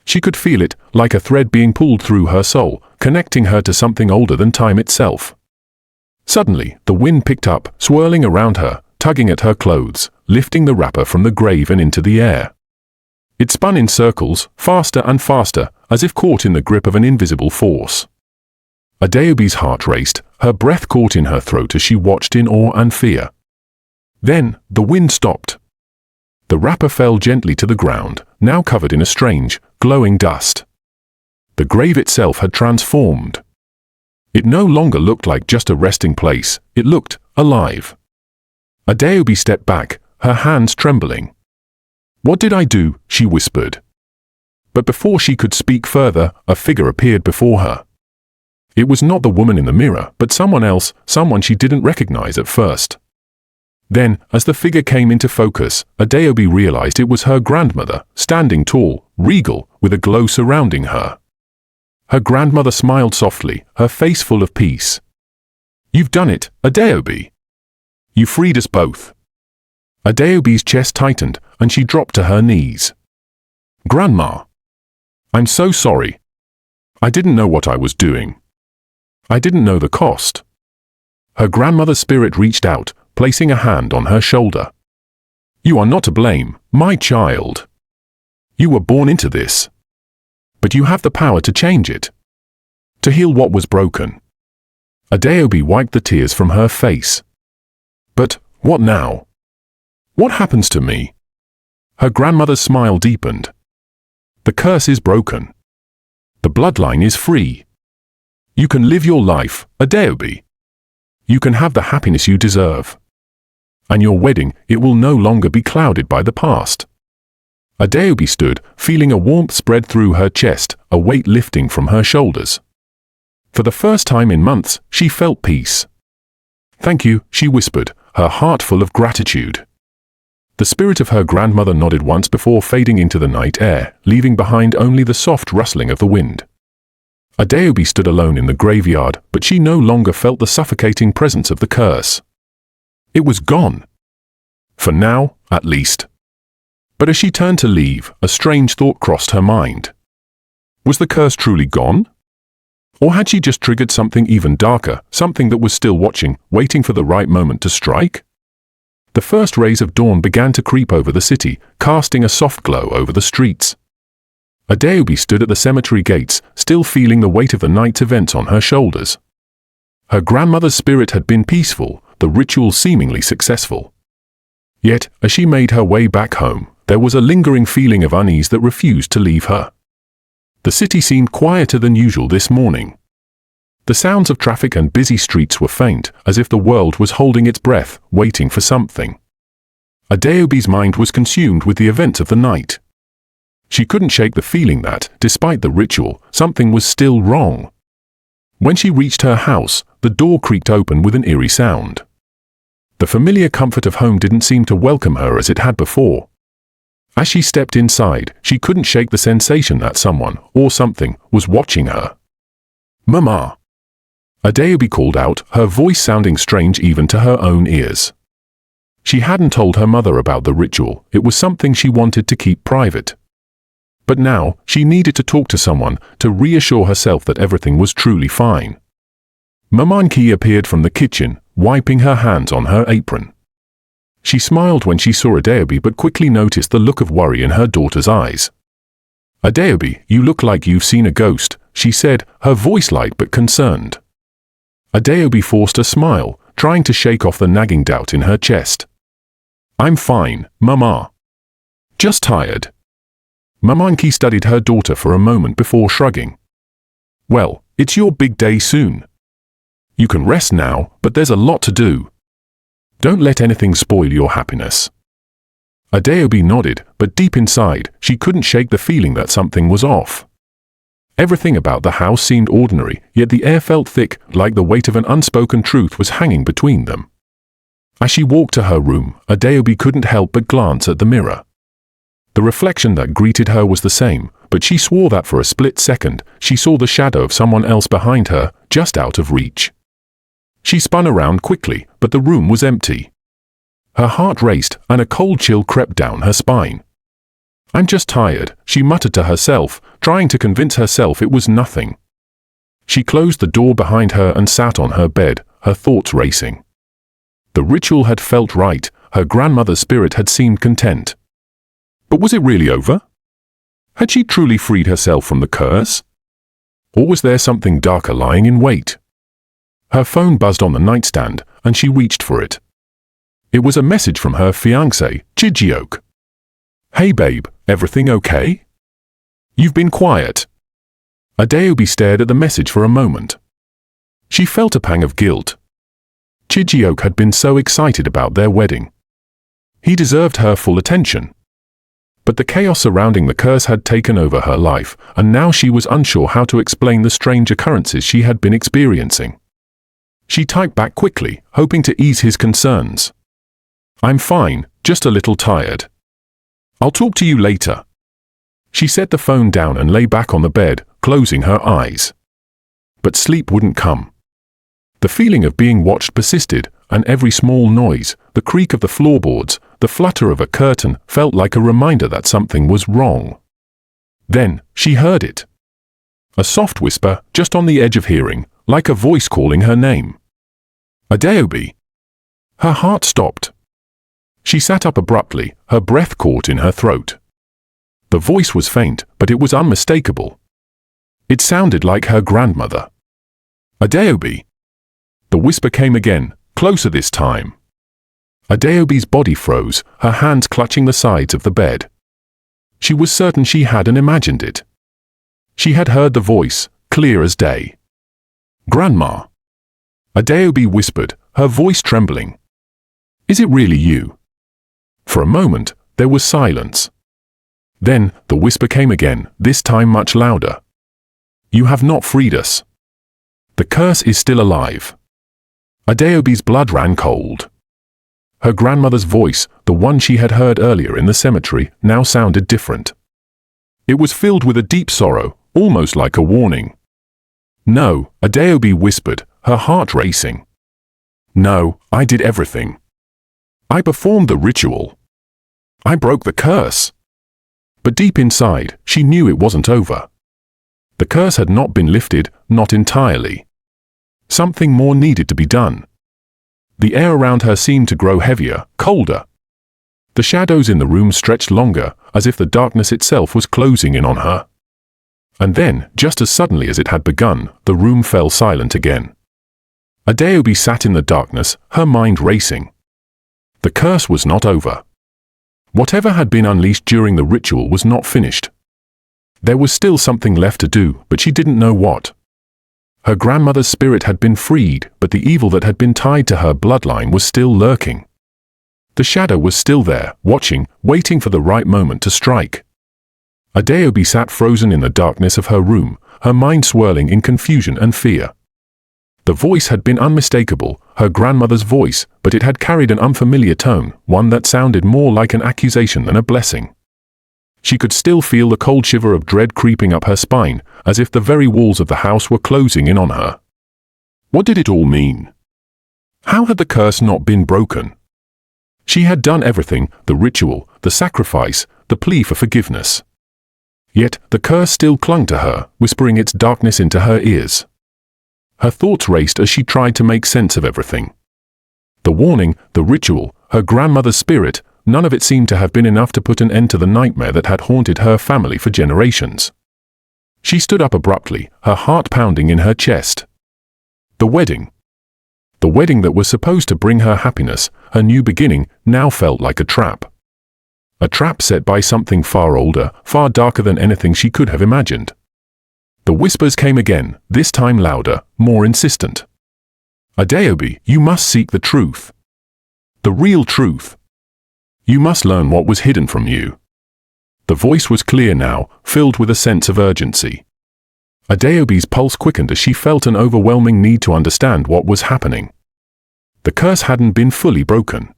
She could feel it, like a thread being pulled through her soul, connecting her to something older than time itself. Suddenly, the wind picked up, swirling around her, tugging at her clothes, lifting the wrapper from the grave and into the air. It spun in circles, faster and faster, as if caught in the grip of an invisible force. Adaobi's heart raced, her breath caught in her throat as she watched in awe and fear. Then, the wind stopped. The wrapper fell gently to the ground, now covered in a strange, glowing dust. The grave itself had transformed. It no longer looked like just a resting place, it looked alive. Adaobi stepped back, her hands trembling. "What did I do?" she whispered. But before she could speak further, a figure appeared before her. It was not the woman in the mirror, but someone else, someone she didn't recognize at first. Then, as the figure came into focus, Adaobi realized it was her grandmother, standing tall, regal, with a glow surrounding her. Her grandmother smiled softly, her face full of peace. "You've done it, Adaobi. You freed us both." Adaobi's chest tightened, and she dropped to her knees. "Grandma. I'm so sorry. I didn't know what I was doing. I didn't know the cost." Her grandmother's spirit reached out, placing a hand on her shoulder. "You are not to blame, my child. You were born into this. But you have the power to change it. To heal what was broken." Adaobi wiped the tears from her face. "But, what now? What happens to me?" Her grandmother's smile deepened. "The curse is broken. The bloodline is free. You can live your life, Adaobi. You can have the happiness you deserve. And your wedding, it will no longer be clouded by the past." Adaobi stood, feeling a warmth spread through her chest, a weight lifting from her shoulders. For the first time in months, she felt peace. "Thank you," she whispered, her heart full of gratitude. The spirit of her grandmother nodded once before fading into the night air, leaving behind only the soft rustling of the wind. Adaobi stood alone in the graveyard, but she no longer felt the suffocating presence of the curse. It was gone. For now, at least. But as she turned to leave, a strange thought crossed her mind. Was the curse truly gone? Or had she just triggered something even darker, something that was still watching, waiting for the right moment to strike? The first rays of dawn began to creep over the city, casting a soft glow over the streets. Adaobi stood at the cemetery gates, still feeling the weight of the night's events on her shoulders. Her grandmother's spirit had been peaceful, the ritual seemingly successful. Yet, as she made her way back home, there was a lingering feeling of unease that refused to leave her. The city seemed quieter than usual this morning. The sounds of traffic and busy streets were faint, as if the world was holding its breath, waiting for something. Adaobi's mind was consumed with the events of the night. She couldn't shake the feeling that, despite the ritual, something was still wrong. When she reached her house, the door creaked open with an eerie sound. The familiar comfort of home didn't seem to welcome her as it had before. As she stepped inside, she couldn't shake the sensation that someone, or something, was watching her. "Mama!" Adaobi called out, her voice sounding strange even to her own ears. She hadn't told her mother about the ritual, it was something she wanted to keep private. But now, she needed to talk to someone, to reassure herself that everything was truly fine. Mamanki appeared from the kitchen, wiping her hands on her apron. She smiled when she saw Adaobi but quickly noticed the look of worry in her daughter's eyes. "Adaobi, you look like you've seen a ghost," she said, her voice light but concerned. Adaobi forced a smile, trying to shake off the nagging doubt in her chest. "I'm fine, Mama. Just tired." Mamanki studied her daughter for a moment before shrugging. "Well, It's your big day soon. You can rest now, but there's a lot to do. Don't let anything spoil your happiness." Adaobi nodded, but deep inside, she couldn't shake the feeling that something was off. Everything about the house seemed ordinary, yet the air felt thick, like the weight of an unspoken truth was hanging between them. As she walked to her room, Adaobi couldn't help but glance at the mirror. The reflection that greeted her was the same, but she swore that for a split second, she saw the shadow of someone else behind her, just out of reach. She spun around quickly, but the room was empty. Her heart raced, and a cold chill crept down her spine. "I'm just tired," she muttered to herself, trying to convince herself it was nothing. She closed the door behind her and sat on her bed, her thoughts racing. The ritual had felt right, her grandmother's spirit had seemed content. But was it really over? Had she truly freed herself from the curse? Or was there something darker lying in wait? Her phone buzzed on the nightstand, and she reached for it. It was a message from her fiance, Chijioke. "Hey babe, everything okay? You've been quiet." Adaobi stared at the message for a moment. She felt a pang of guilt. Chijioke had been so excited about their wedding. He deserved her full attention. But the chaos surrounding the curse had taken over her life, and now she was unsure how to explain the strange occurrences she had been experiencing. She typed back quickly, hoping to ease his concerns. "I'm fine, just a little tired. I'll talk to you later." She set the phone down and lay back on the bed, closing her eyes. But sleep wouldn't come. The feeling of being watched persisted, and every small noise, the creak of the floorboards, the flutter of a curtain, felt like a reminder that something was wrong. Then, she heard it. A soft whisper, just on the edge of hearing, like a voice calling her name. "Adaobi." Her heart stopped. She sat up abruptly, her breath caught in her throat. The voice was faint, but it was unmistakable. It sounded like her grandmother. "Adaobi." The whisper came again, closer this time. Adaobi's body froze, her hands clutching the sides of the bed. She was certain she hadn't imagined it. She had heard the voice, clear as day. "Grandma." Adaobi whispered, her voice trembling. "Is it really you?" For a moment, there was silence. Then, the whisper came again, this time much louder. "You have not freed us. The curse is still alive." Adaobi's blood ran cold. Her grandmother's voice, the one she had heard earlier in the cemetery, now sounded different. It was filled with a deep sorrow, almost like a warning. "No," Adaobi whispered, her heart racing. "No, I did everything. I performed the ritual. I broke the curse." But deep inside, she knew it wasn't over. The curse had not been lifted, not entirely. Something more needed to be done. The air around her seemed to grow heavier, colder. The shadows in the room stretched longer, as if the darkness itself was closing in on her. And then, just as suddenly as it had begun, the room fell silent again. Adaobi sat in the darkness, her mind racing. The curse was not over. Whatever had been unleashed during the ritual was not finished. There was still something left to do, but she didn't know what. Her grandmother's spirit had been freed, but the evil that had been tied to her bloodline was still lurking. The shadow was still there, watching, waiting for the right moment to strike. Adaobi sat frozen in the darkness of her room, her mind swirling in confusion and fear. The voice had been unmistakable, her grandmother's voice, but it had carried an unfamiliar tone, one that sounded more like an accusation than a blessing. She could still feel the cold shiver of dread creeping up her spine, as if the very walls of the house were closing in on her. What did it all mean? How had the curse not been broken? She had done everything, the ritual, the sacrifice, the plea for forgiveness. Yet, the curse still clung to her, whispering its darkness into her ears. Her thoughts raced as she tried to make sense of everything. The warning, the ritual, her grandmother's spirit, none of it seemed to have been enough to put an end to the nightmare that had haunted her family for generations. She stood up abruptly, her heart pounding in her chest. The wedding. The wedding that was supposed to bring her happiness, her new beginning, now felt like a trap. A trap set by something far older, far darker than anything she could have imagined. The whispers came again, this time louder, more insistent. Adaobi, you must seek the truth. The real truth. You must learn what was hidden from you. The voice was clear now, filled with a sense of urgency. Adaobi's pulse quickened as she felt an overwhelming need to understand what was happening. The curse hadn't been fully broken.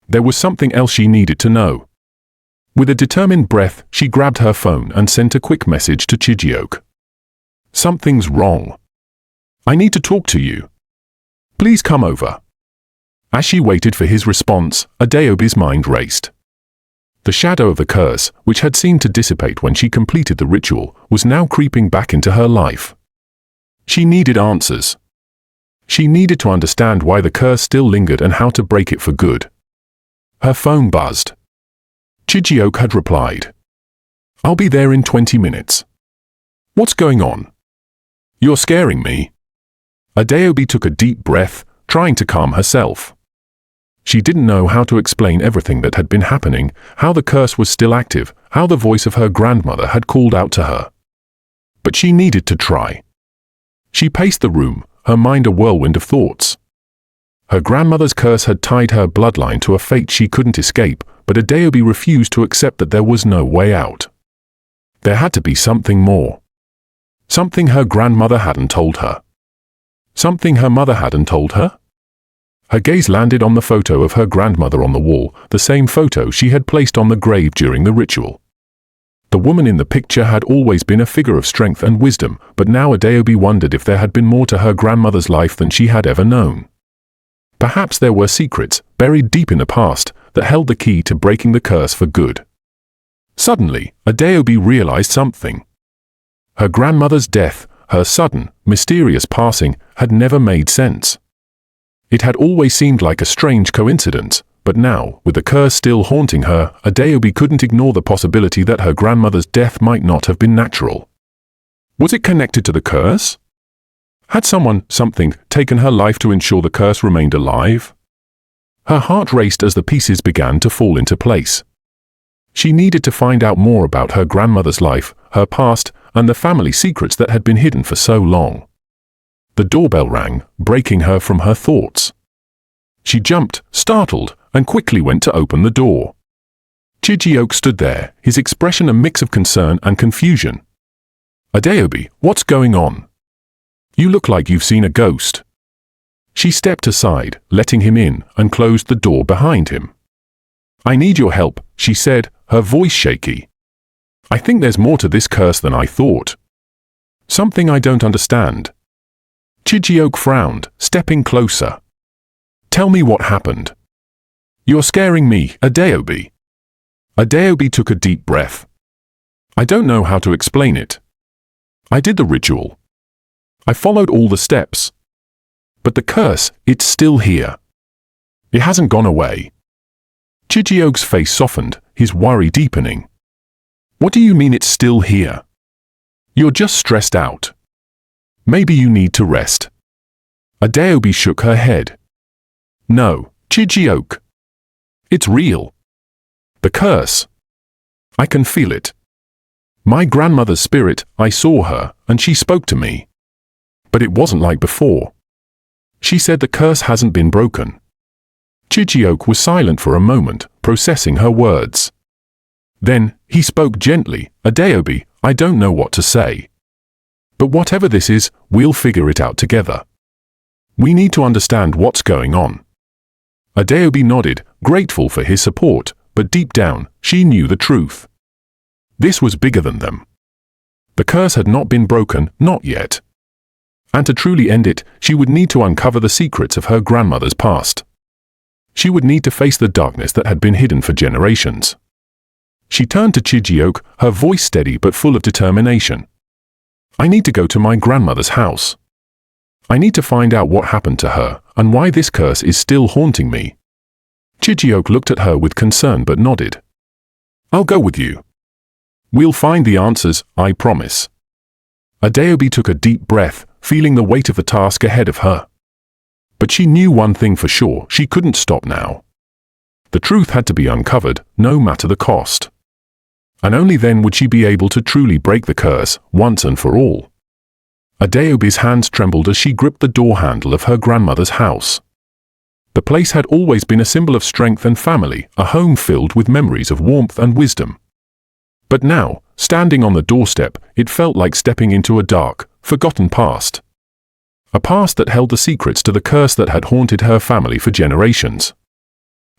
There was something else she needed to know. With a determined breath, she grabbed her phone and sent a quick message to Chijioke. Something's wrong. I need to talk to you. Please come over. As she waited for his response, Adaobi's mind raced. The shadow of the curse, which had seemed to dissipate when she completed the ritual, was now creeping back into her life. She needed answers. She needed to understand why the curse still lingered and how to break it for good. Her phone buzzed. Chijioke had replied. I'll be there in 20 minutes. What's going on? You're scaring me. Adaobi took a deep breath, trying to calm herself. She didn't know how to explain everything that had been happening, how the curse was still active, how the voice of her grandmother had called out to her. But she needed to try. She paced the room, her mind a whirlwind of thoughts. Her grandmother's curse had tied her bloodline to a fate she couldn't escape, but Adaobi refused to accept that there was no way out. There had to be something more. Something her grandmother hadn't told her. Something her mother hadn't told her? Her gaze landed on the photo of her grandmother on the wall, the same photo she had placed on the grave during the ritual. The woman in the picture had always been a figure of strength and wisdom, but now Adaobi wondered if there had been more to her grandmother's life than she had ever known. Perhaps there were secrets, buried deep in the past, that held the key to breaking the curse for good. Suddenly, Adaobi realized something. Her grandmother's death, her sudden, mysterious passing, had never made sense. It had always seemed like a strange coincidence, but now, with the curse still haunting her, Adaobi couldn't ignore the possibility that her grandmother's death might not have been natural. Was it connected to the curse? Had something, taken her life to ensure the curse remained alive? Her heart raced as the pieces began to fall into place. She needed to find out more about her grandmother's life, her past, and the family secrets that had been hidden for so long. The doorbell rang, breaking her from her thoughts. She jumped, startled, and quickly went to open the door. Chijioke stood there, his expression a mix of concern and confusion. Adaobi, what's going on? You look like you've seen a ghost. She stepped aside, letting him in, and closed the door behind him. I need your help, she said, her voice shaky. I think there's more to this curse than I thought. Something I don't understand. Chijioke frowned, stepping closer. Tell me what happened. You're scaring me, Adaobi. Adaobi took a deep breath. I don't know how to explain it. I did the ritual. I followed all the steps. But the curse, it's still here. It hasn't gone away. Chijioke's face softened, his worry deepening. What do you mean it's still here? You're just stressed out. Maybe you need to rest. Adaobi shook her head. No, Chijioke. It's real. The curse. I can feel it. My grandmother's spirit, I saw her, and she spoke to me. But it wasn't like before. She said the curse hasn't been broken. Chijioke was silent for a moment, processing her words. Then, he spoke gently, Adaobi, I don't know what to say. But whatever this is, we'll figure it out together. We need to understand what's going on. Adaobi nodded, grateful for his support, but deep down, she knew the truth. This was bigger than them. The curse had not been broken, not yet. And to truly end it, she would need to uncover the secrets of her grandmother's past. She would need to face the darkness that had been hidden for generations. She turned to Chijioke, her voice steady but full of determination. I need to go to my grandmother's house. I need to find out what happened to her, and why this curse is still haunting me. Chijioke looked at her with concern but nodded. I'll go with you. We'll find the answers, I promise. Adaobi took a deep breath, feeling the weight of the task ahead of her. But she knew one thing for sure, she couldn't stop now. The truth had to be uncovered, no matter the cost. and only then would she be able to truly break the curse, once and for all. Adaobi's hands trembled as she gripped the door handle of her grandmother's house. The place had always been a symbol of strength and family, a home filled with memories of warmth and wisdom. But now, standing on the doorstep, it felt like stepping into a dark, forgotten past. A past that held the secrets to the curse that had haunted her family for generations.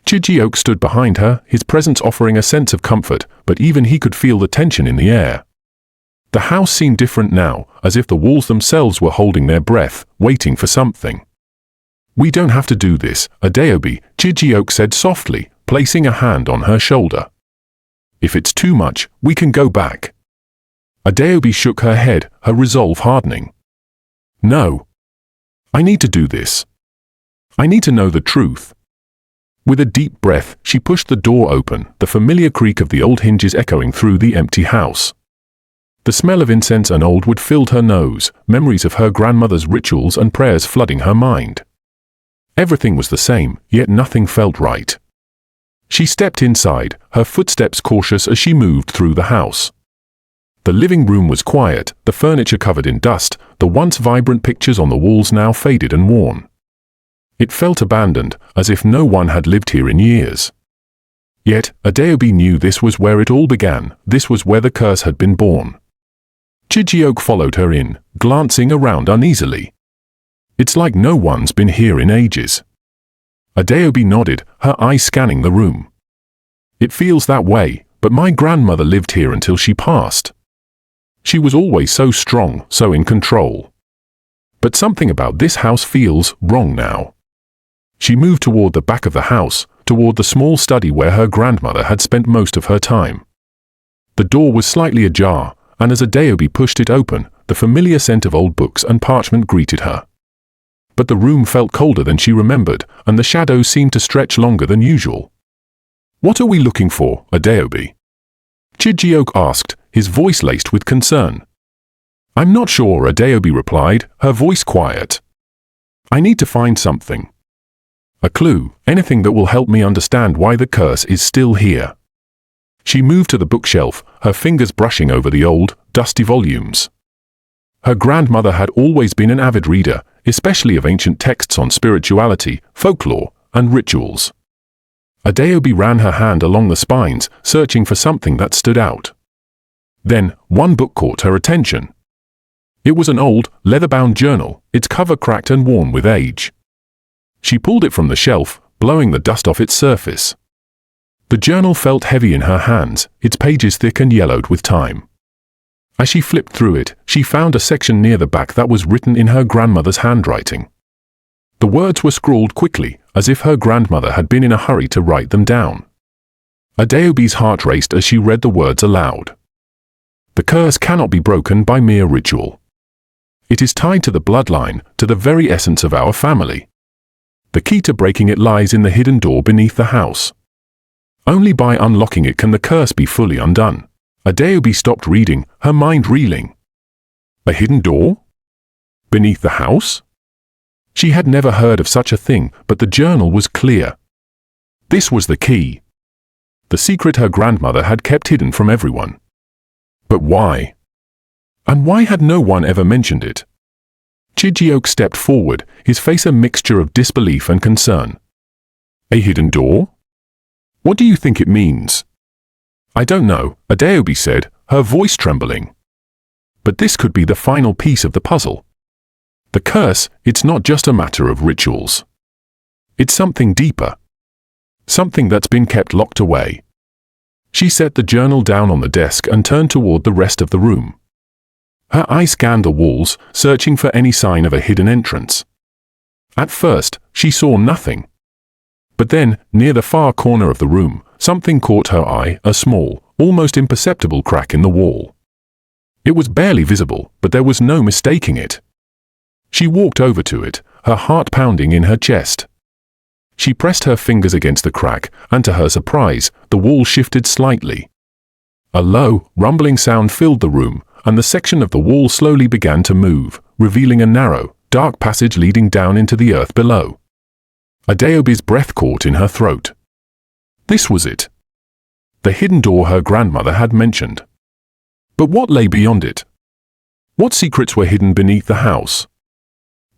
Chiji-oak stood behind her, his presence offering a sense of comfort, but even he could feel the tension in the air. The house seemed different now, as if the walls themselves were holding their breath, waiting for something. "We don't have to do this, Adaobi," Chiji-oak said softly, placing a hand on her shoulder. "If it's too much, we can go back." Adaobi shook her head, her resolve hardening. "No. I need to do this. I need to know the truth." With a deep breath, she pushed the door open, the familiar creak of the old hinges echoing through the empty house. The smell of incense and old wood filled her nose, memories of her grandmother's rituals and prayers flooding her mind. Everything was the same, yet nothing felt right. She stepped inside, her footsteps cautious as she moved through the house. The living room was quiet, the furniture covered in dust, the once vibrant pictures on the walls now faded and worn. It felt abandoned, as if no one had lived here in years. Yet, Adaobi knew this was where it all began, this was where the curse had been born. Chiji-oak followed her in, glancing around uneasily. "It's like no one's been here in ages." Adaobi nodded, her eyes scanning the room. "It feels that way, but my grandmother lived here until she passed. She was always so strong, so in control. But something about this house feels wrong now." She moved toward the back of the house, toward the small study where her grandmother had spent most of her time. The door was slightly ajar, and as Adaobi pushed it open, the familiar scent of old books and parchment greeted her. But the room felt colder than she remembered, and the shadows seemed to stretch longer than usual. "What are we looking for, Adaobi?" Chiji-oak asked, his voice laced with concern. "I'm not sure," Adaobi replied, her voice quiet. "I need to find something. A clue, anything that will help me understand why the curse is still here." She moved to the bookshelf, her fingers brushing over the old, dusty volumes. Her grandmother had always been an avid reader, especially of ancient texts on spirituality, folklore, and rituals. Adaobi ran her hand along the spines, searching for something that stood out. Then, one book caught her attention. It was an old, leather-bound journal, its cover cracked and worn with age. She pulled it from the shelf, blowing the dust off its surface. The journal felt heavy in her hands, its pages thick and yellowed with time. As she flipped through it, she found a section near the back that was written in her grandmother's handwriting. The words were scrawled quickly, as if her grandmother had been in a hurry to write them down. Adaobi's heart raced as she read the words aloud. "The curse cannot be broken by mere ritual. It is tied to the bloodline, to the very essence of our family. The key to breaking it lies in the hidden door beneath the house. Only by unlocking it can the curse be fully undone." Adaobi stopped reading, her mind reeling. A hidden door? Beneath the house? She had never heard of such a thing, but the journal was clear. This was the key. The secret her grandmother had kept hidden from everyone. But why? And why had no one ever mentioned it? Chiji-oak stepped forward, his face a mixture of disbelief and concern. "A hidden door? What do you think it means?" "I don't know," Adaobi said, her voice trembling. "But this could be the final piece of the puzzle. The curse, it's not just a matter of rituals. It's something deeper. Something that's been kept locked away." She set the journal down on the desk and turned toward the rest of the room. Her eye scanned the walls, searching for any sign of a hidden entrance. At first, she saw nothing. But then, near the far corner of the room, something caught her eye, a small, almost imperceptible crack in the wall. It was barely visible, but there was no mistaking it. She walked over to it, her heart pounding in her chest. She pressed her fingers against the crack, and to her surprise, the wall shifted slightly. A low, rumbling sound filled the room, and the section of the wall slowly began to move, revealing a narrow, dark passage leading down into the earth below. Adaobi's breath caught in her throat. This was it. the hidden door her grandmother had mentioned. But what lay beyond it? What secrets were hidden beneath the house?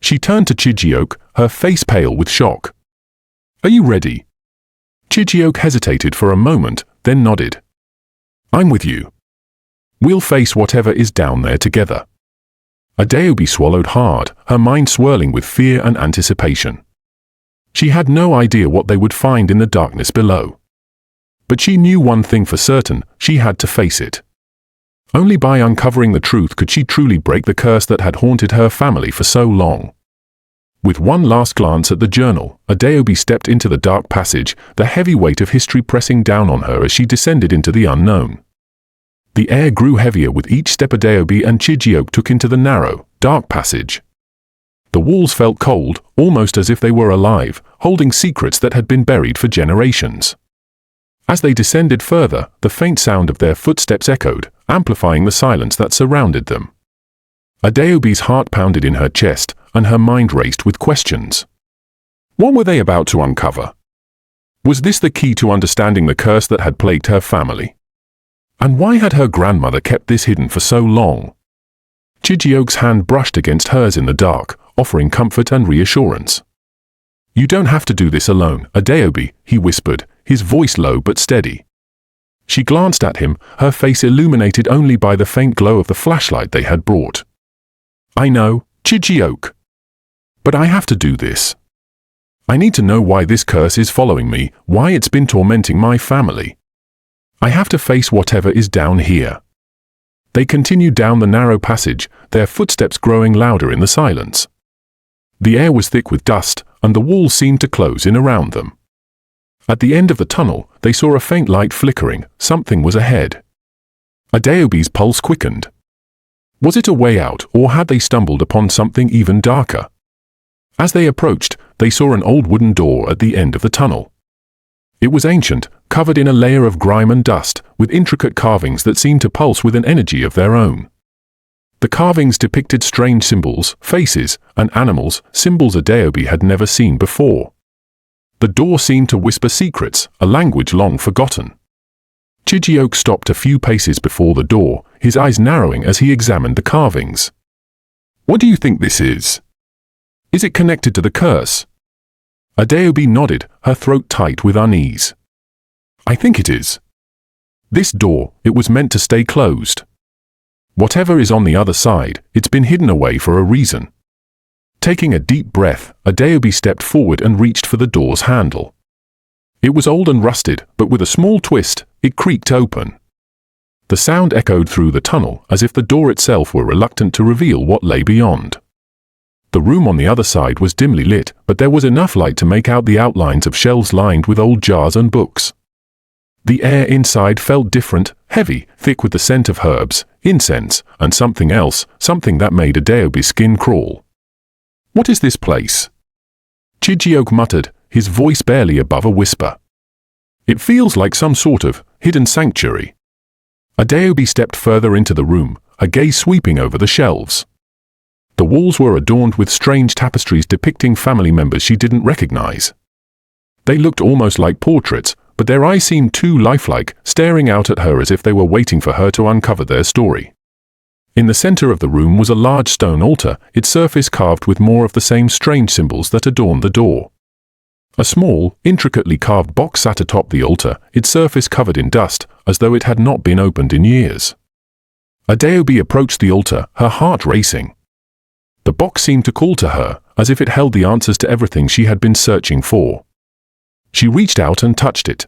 She turned to Chijioke, her face pale with shock. "Are you ready?" Chijioke hesitated for a moment, then nodded. "I'm with you. We'll face whatever is down there together." Adaobi swallowed hard, her mind swirling with fear and anticipation. She had no idea what they would find in the darkness below. But she knew one thing for certain: she had to face it. Only by uncovering the truth could she truly break the curse that had haunted her family for so long. With one last glance at the journal, Adaobi stepped into the dark passage, the heavy weight of history pressing down on her as she descended into the unknown. The air grew heavier with each step Adaobi and Chijioke took into the narrow, dark passage. The walls felt cold, almost as if they were alive, holding secrets that had been buried for generations. As they descended further, the faint sound of their footsteps echoed, amplifying the silence that surrounded them. Adaobi's heart pounded in her chest, and her mind raced with questions. What were they about to uncover? Was this the key to understanding the curse that had plagued her family? And why had her grandmother kept this hidden for so long? Chijioke's hand brushed against hers in the dark, offering comfort and reassurance. "You don't have to do this alone, Adaobi," he whispered, his voice low but steady. She glanced at him, her face illuminated only by the faint glow of the flashlight they had brought. "I know, Chijioke. But I have to do this. I need to know why this curse is following me, why it's been tormenting my family. I have to face whatever is down here." They continued down the narrow passage, their footsteps growing louder in the silence. The air was thick with dust, and the walls seemed to close in around them. At the end of the tunnel, they saw a faint light flickering. Something was ahead. Adaobi's pulse quickened. Was it a way out, or had they stumbled upon something even darker? As they approached, they saw an old wooden door at the end of the tunnel. It was ancient, covered in a layer of grime and dust, with intricate carvings that seemed to pulse with an energy of their own. The carvings depicted strange symbols, faces, and animals, symbols Adaobi had never seen before. The door seemed to whisper secrets, a language long forgotten. Chijioke stopped a few paces before the door, his eyes narrowing as he examined the carvings. "What do you think this is? Is it connected to the curse?" Adaobi nodded, her throat tight with unease. "I think it is. This door, it was meant to stay closed. Whatever is on the other side, it's been hidden away for a reason." Taking a deep breath, Adaobi stepped forward and reached for the door's handle. It was old and rusted, but with a small twist, it creaked open. The sound echoed through the tunnel, as if the door itself were reluctant to reveal what lay beyond. The room on the other side was dimly lit, but there was enough light to make out the outlines of shelves lined with old jars and books. The air inside felt different, heavy, thick with the scent of herbs, incense, and something else, something that made Adaobi's skin crawl. "What is this place?" Chijioke muttered, his voice barely above a whisper. "It feels like some sort of hidden sanctuary." Adaobi stepped further into the room, her gaze sweeping over the shelves. The walls were adorned with strange tapestries depicting family members she didn't recognize. They looked almost like portraits, but their eyes seemed too lifelike, staring out at her as if they were waiting for her to uncover their story. In the center of the room was a large stone altar, its surface carved with more of the same strange symbols that adorned the door. A small, intricately carved box sat atop the altar, its surface covered in dust, as though it had not been opened in years. Adaobi approached the altar, her heart racing. The box seemed to call to her, as if it held the answers to everything she had been searching for. She reached out and touched it.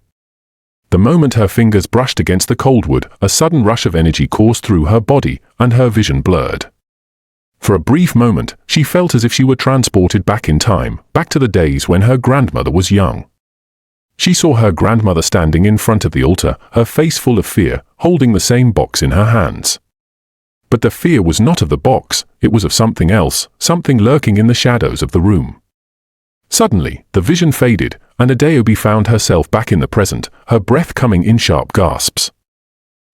The moment her fingers brushed against the cold wood, a sudden rush of energy coursed through her body, and her vision blurred. For a brief moment, she felt as if she were transported back in time, back to the days when her grandmother was young. She saw her grandmother standing in front of the altar, her face full of fear, holding the same box in her hands. But the fear was not of the box, it was of something else, something lurking in the shadows of the room. Suddenly, the vision faded, and Adaobi found herself back in the present, her breath coming in sharp gasps.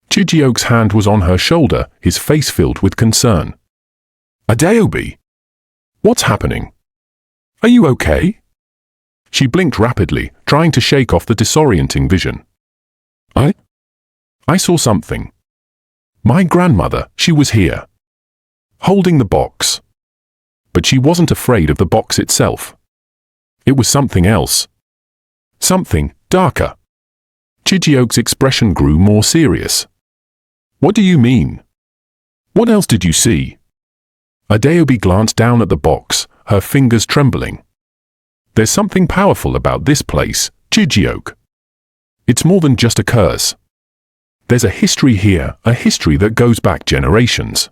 Chijioke's hand was on her shoulder, his face filled with concern. "Adaobi! What's happening? Are you okay?" She blinked rapidly, trying to shake off the disorienting vision. I saw something. My grandmother, she was here, holding the box. But she wasn't afraid of the box itself. It was something else. Something darker. Chijioke's expression grew more serious. What do you mean? What else did you see? Adaobi glanced down at the box, her fingers trembling. There's something powerful about this place, Chijioke. It's more than just a curse. There's a history here, a history that goes back generations.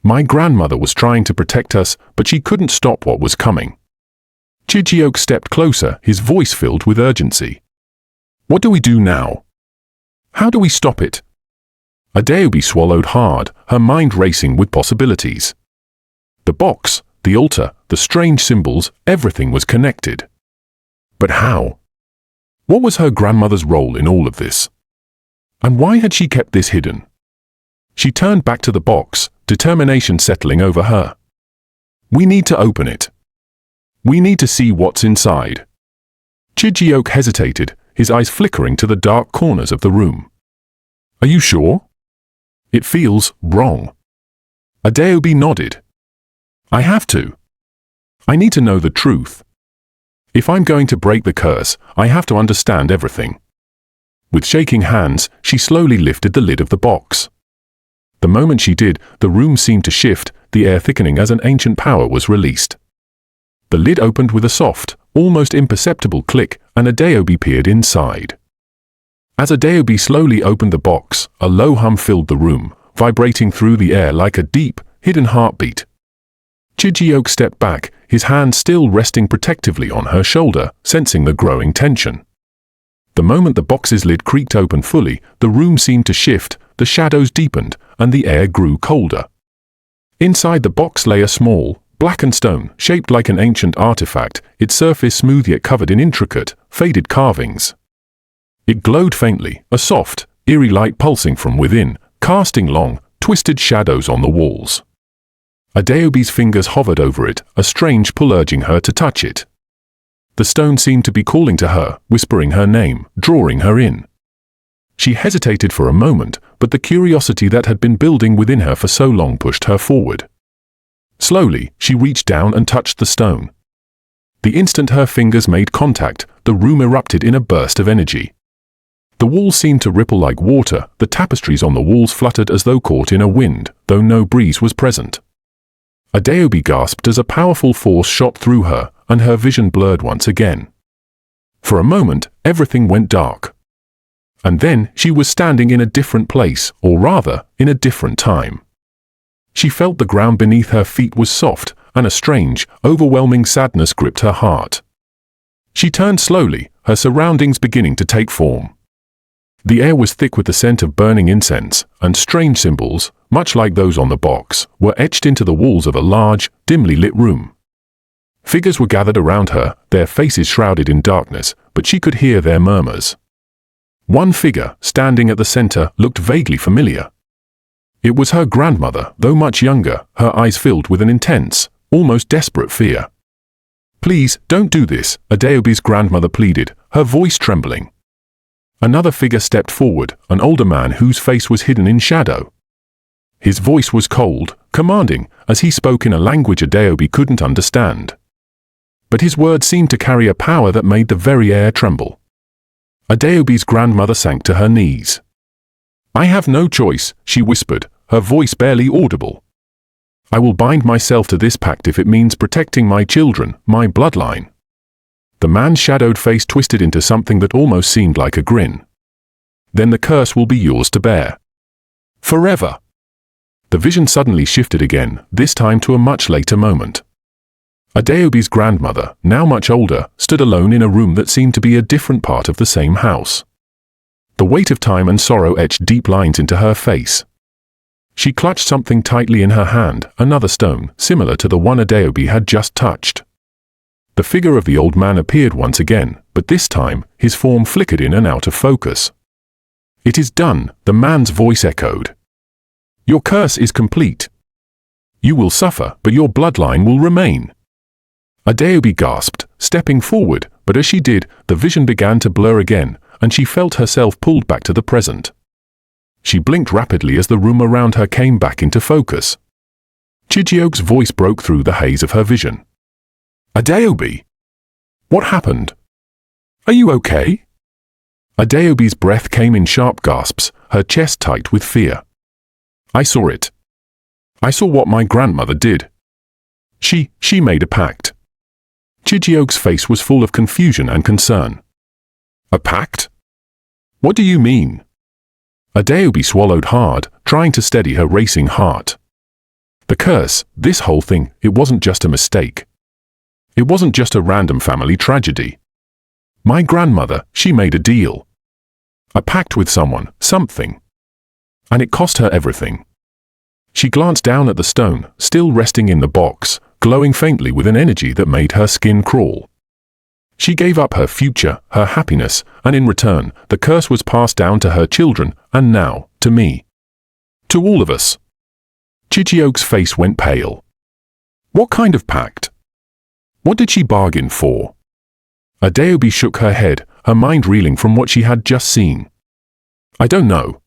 My grandmother was trying to protect us, but she couldn't stop what was coming. Chijioke stepped closer, his voice filled with urgency. What do we do now? How do we stop it? Adaobi swallowed hard, her mind racing with possibilities. The box, the altar, the strange symbols, everything was connected. But how? What was her grandmother's role in all of this? And why had she kept this hidden? She turned back to the box, determination settling over her. We need to open it. We need to see what's inside. Chijioke hesitated, his eyes flickering to the dark corners of the room. Are you sure? It feels wrong. Adaobi nodded. I have to. I need to know the truth. If I'm going to break the curse, I have to understand everything. With shaking hands, she slowly lifted the lid of the box. The moment she did, the room seemed to shift, the air thickening as an ancient power was released. The lid opened with a soft, almost imperceptible click, and Adaobi peered inside. As Adaobi slowly opened the box, a low hum filled the room, vibrating through the air like a deep, hidden heartbeat. Chijioke stepped back, his hand still resting protectively on her shoulder, sensing the growing tension. The moment the box's lid creaked open fully, the room seemed to shift, the shadows deepened, and the air grew colder. Inside the box lay a small, blackened stone, shaped like an ancient artifact, its surface smooth yet covered in intricate, faded carvings. It glowed faintly, a soft, eerie light pulsing from within, casting long, twisted shadows on the walls. Adaobi's fingers hovered over it, a strange pull urging her to touch it. The stone seemed to be calling to her, whispering her name, drawing her in. She hesitated for a moment, but the curiosity that had been building within her for so long pushed her forward. Slowly, she reached down and touched the stone. The instant her fingers made contact, the room erupted in a burst of energy. The walls seemed to ripple like water, the tapestries on the walls fluttered as though caught in a wind, though no breeze was present. Adaobi gasped as a powerful force shot through her, and her vision blurred once again. For a moment, everything went dark. And then she was standing in a different place, or rather, in a different time. She felt the ground beneath her feet was soft, and a strange, overwhelming sadness gripped her heart. She turned slowly, her surroundings beginning to take form. The air was thick with the scent of burning incense, and strange symbols, much like those on the box, were etched into the walls of a large, dimly lit room. Figures were gathered around her, their faces shrouded in darkness, but she could hear their murmurs. One figure, standing at the center, looked vaguely familiar. It was her grandmother, though much younger, her eyes filled with an intense, almost desperate fear. Please, don't do this, Adaobi's grandmother pleaded, her voice trembling. Another figure stepped forward, an older man whose face was hidden in shadow. His voice was cold, commanding, as he spoke in a language Adaobi couldn't understand. But his words seemed to carry a power that made the very air tremble. Adaobi's grandmother sank to her knees. I have no choice, she whispered, her voice barely audible. I will bind myself to this pact if it means protecting my children, my bloodline. The man's shadowed face twisted into something that almost seemed like a grin. Then the curse will be yours to bear. Forever. The vision suddenly shifted again, this time to a much later moment. Adaobi's grandmother, now much older, stood alone in a room that seemed to be a different part of the same house. The weight of time and sorrow etched deep lines into her face. She clutched something tightly in her hand, another stone, similar to the one Adaobi had just touched. The figure of the old man appeared once again, but this time, his form flickered in and out of focus. It is done, the man's voice echoed. Your curse is complete. You will suffer, but your bloodline will remain. Adaobi gasped, stepping forward, but as she did, the vision began to blur again, and she felt herself pulled back to the present. She blinked rapidly as the room around her came back into focus. Chijioke's voice broke through the haze of her vision. Adaobi! What happened? Are you okay? Adaobi's breath came in sharp gasps, her chest tight with fear. I saw it. I saw what my grandmother did. She made a pact. Chijioke's face was full of confusion and concern. A pact? What do you mean? Adaobi swallowed hard, trying to steady her racing heart. The curse, this whole thing, it wasn't just a mistake. It wasn't just a random family tragedy. My grandmother, she made a deal. A pact with someone, something. And it cost her everything. She glanced down at the stone, still resting in the box, glowing faintly with an energy that made her skin crawl. She gave up her future, her happiness, and in return, the curse was passed down to her children, and now, to me. To all of us. Chijioke's face went pale. What kind of pact? What did she bargain for? Adaobi shook her head, her mind reeling from what she had just seen. I don't know.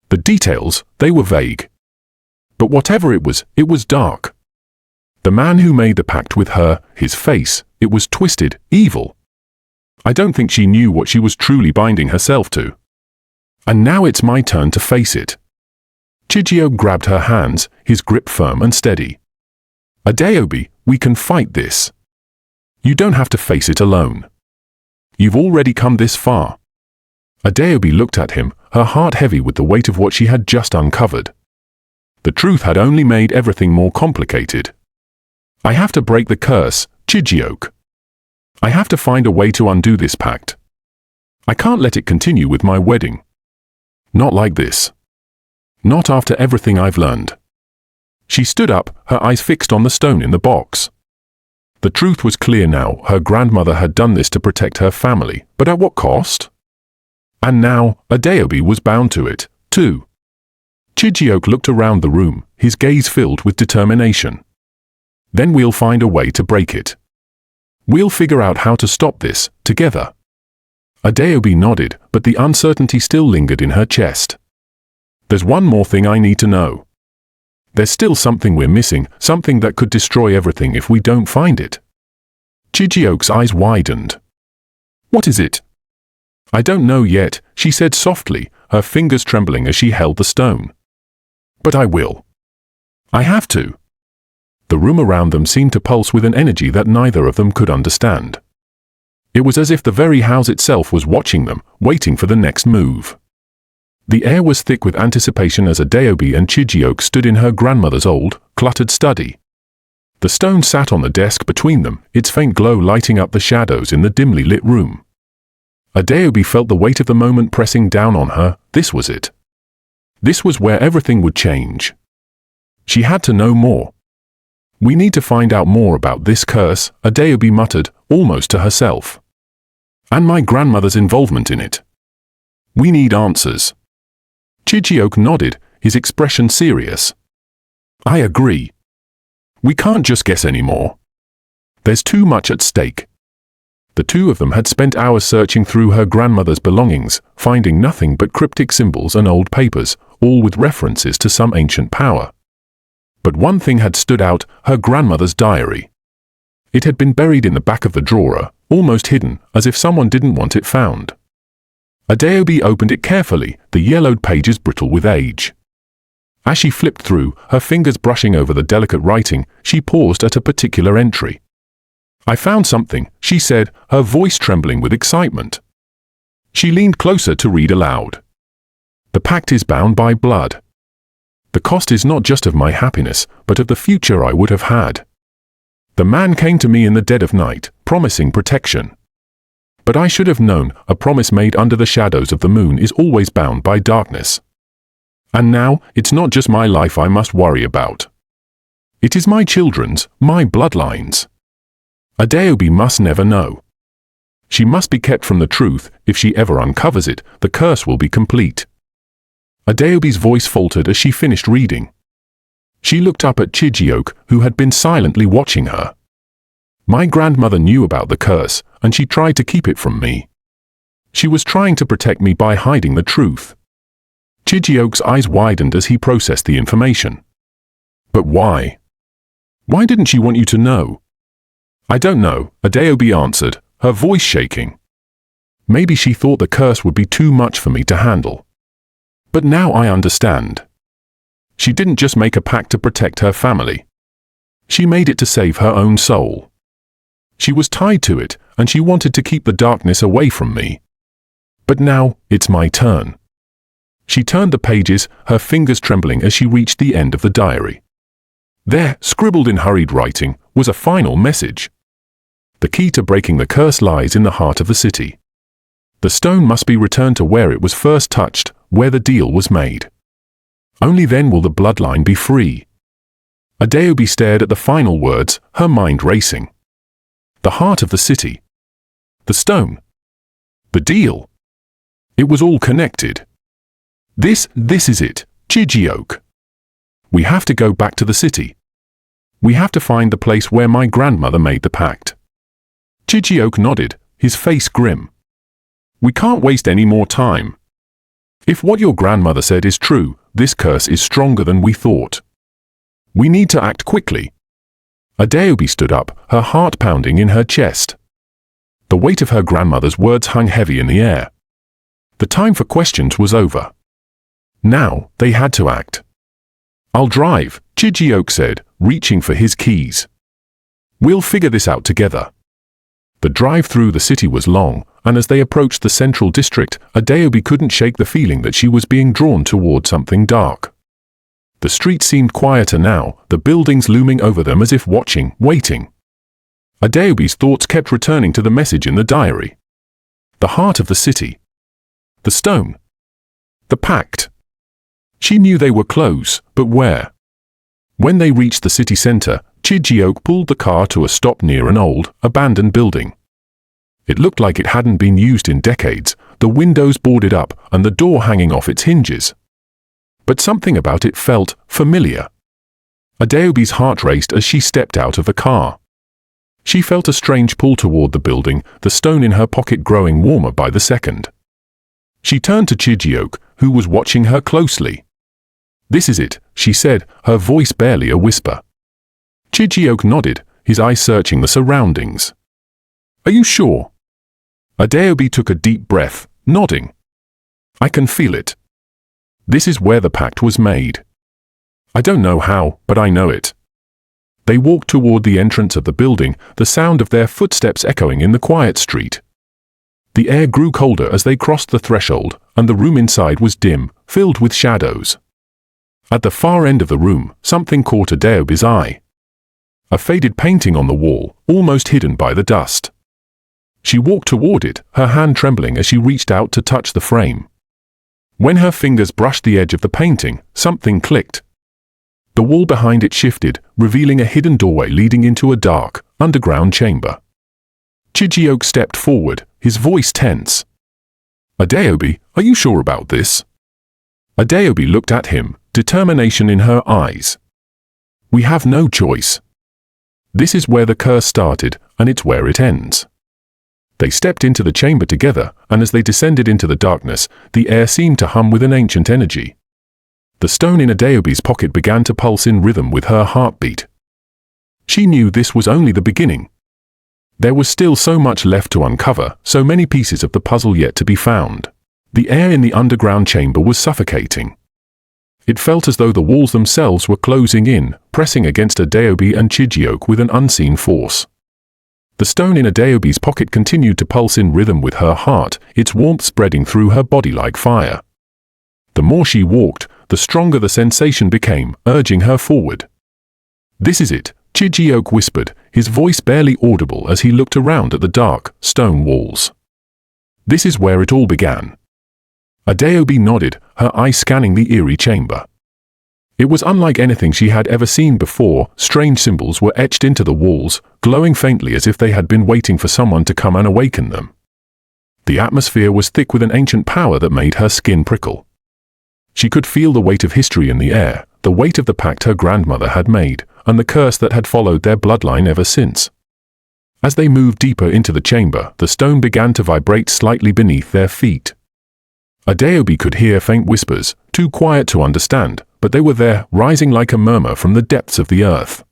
The details, they were vague. But whatever it was dark. The man who made the pact with her, his face, it was twisted, evil. I don't think she knew what she was truly binding herself to. And now it's my turn to face it. Chijioke grabbed her hands, his grip firm and steady. Adaobi, we can fight this. You don't have to face it alone. You've already come this far. Adaobi looked at him, her heart heavy with the weight of what she had just uncovered. The truth had only made everything more complicated. I have to break the curse, Chijioke. I have to find a way to undo this pact. I can't let it continue with my wedding. Not like this. Not after everything I've learned. She stood up, her eyes fixed on the stone in the box. The truth was clear now, her grandmother had done this to protect her family, but at what cost? And now, Adaobi was bound to it, too. Chijioke looked around the room, his gaze filled with determination. Then we'll find a way to break it. We'll figure out how to stop this, together. Adaobi nodded, but the uncertainty still lingered in her chest. There's one more thing I need to know. There's still something we're missing, something that could destroy everything if we don't find it. Chijioke's eyes widened. What is it? I don't know yet, she said softly, her fingers trembling as she held the stone. But I will. I have to. The room around them seemed to pulse with an energy that neither of them could understand. It was as if the very house itself was watching them, waiting for the next move. The air was thick with anticipation as Adaobi and Chijioke stood in her grandmother's old, cluttered study. The stone sat on the desk between them, its faint glow lighting up the shadows in the dimly lit room. Adaobi felt the weight of the moment pressing down on her. This was it. This was where everything would change. She had to know more. We need to find out more about this curse, Adaobi muttered, almost to herself. And my grandmother's involvement in it. We need answers. Chijioke nodded, his expression serious. I agree. We can't just guess anymore. There's too much at stake. The two of them had spent hours searching through her grandmother's belongings, finding nothing but cryptic symbols and old papers, all with references to some ancient power. But one thing had stood out, her grandmother's diary. It had been buried in the back of the drawer, almost hidden, as if someone didn't want it found. Adaobi opened it carefully, the yellowed pages brittle with age. As she flipped through, her fingers brushing over the delicate writing, she paused at a particular entry. I found something, she said, her voice trembling with excitement. She leaned closer to read aloud. The pact is bound by blood. The cost is not just of my happiness, but of the future I would have had. The man came to me in the dead of night, promising protection. But I should have known, a promise made under the shadows of the moon is always bound by darkness. And now, it's not just my life I must worry about. It is my children's, my bloodlines. Adaobi must never know. She must be kept from the truth. If she ever uncovers it, the curse will be complete. Adaobi's voice faltered as she finished reading. She looked up at Chijioke, who had been silently watching her. My grandmother knew about the curse, and she tried to keep it from me. She was trying to protect me by hiding the truth. Chijioke's eyes widened as he processed the information. But why? Why didn't she want you to know? I don't know, Adaobi answered, her voice shaking. Maybe she thought the curse would be too much for me to handle. But now I understand. She didn't just make a pact to protect her family. She made it to save her own soul. She was tied to it, and she wanted to keep the darkness away from me. But now, it's my turn. She turned the pages, her fingers trembling as she reached the end of the diary. There, scribbled in hurried writing, was a final message. The key to breaking the curse lies in the heart of the city. The stone must be returned to where it was first touched, where the deal was made. Only then will the bloodline be free. Adaobi stared at the final words, her mind racing. The heart of the city. The stone. The deal. It was all connected. This is it, Chijioke. We have to go back to the city. We have to find the place where my grandmother made the pact. Chijioke nodded, his face grim. We can't waste any more time. If what your grandmother said is true, this curse is stronger than we thought. We need to act quickly. Adaobi stood up, her heart pounding in her chest. The weight of her grandmother's words hung heavy in the air. The time for questions was over. Now, they had to act. I'll drive, Chijioke said, reaching for his keys. We'll figure this out together. The drive through the city was long, and as they approached the central district, Adaobi couldn't shake the feeling that she was being drawn toward something dark. The street seemed quieter now, the buildings looming over them as if watching, waiting. Adaobi's thoughts kept returning to the message in the diary. The heart of the city. The stone. The pact. She knew they were close, but where? When they reached the city center, Chijioke pulled the car to a stop near an old, abandoned building. It looked like it hadn't been used in decades, the windows boarded up and the door hanging off its hinges. But something about it felt familiar. Adaobi's heart raced as she stepped out of the car. She felt a strange pull toward the building, the stone in her pocket growing warmer by the second. She turned to Chijioke, who was watching her closely. This is it, she said, her voice barely a whisper. Chijioke nodded, his eyes searching the surroundings. Are you sure? Adaobi took a deep breath, nodding. I can feel it. This is where the pact was made. I don't know how, but I know it. They walked toward the entrance of the building, the sound of their footsteps echoing in the quiet street. The air grew colder as they crossed the threshold, and the room inside was dim, filled with shadows. At the far end of the room, something caught Adaobi's eye. A faded painting on the wall, almost hidden by the dust. She walked toward it, her hand trembling as she reached out to touch the frame. When her fingers brushed the edge of the painting, something clicked. The wall behind it shifted, revealing a hidden doorway leading into a dark, underground chamber. Chijioke stepped forward, his voice tense. Adaobi, are you sure about this? Adaobi looked at him, determination in her eyes. We have no choice. This is where the curse started, and it's where it ends. They stepped into the chamber together, and as they descended into the darkness, the air seemed to hum with an ancient energy. The stone in Adaobi's pocket began to pulse in rhythm with her heartbeat. She knew this was only the beginning. There was still so much left to uncover, so many pieces of the puzzle yet to be found. The air in the underground chamber was suffocating. It felt as though the walls themselves were closing in, pressing against Adaobi and Chijioke with an unseen force. The stone in Adaobi's pocket continued to pulse in rhythm with her heart, its warmth spreading through her body like fire. The more she walked, the stronger the sensation became, urging her forward. This is it, Chijioke whispered, his voice barely audible as he looked around at the dark, stone walls. This is where it all began. Adaobi nodded, her eyes scanning the eerie chamber. It was unlike anything she had ever seen before. Strange symbols were etched into the walls, glowing faintly as if they had been waiting for someone to come and awaken them. The atmosphere was thick with an ancient power that made her skin prickle. She could feel the weight of history in the air, the weight of the pact her grandmother had made, and the curse that had followed their bloodline ever since. As they moved deeper into the chamber, the stone began to vibrate slightly beneath their feet. Adaobi could hear faint whispers, too quiet to understand, but they were there, rising like a murmur from the depths of the earth.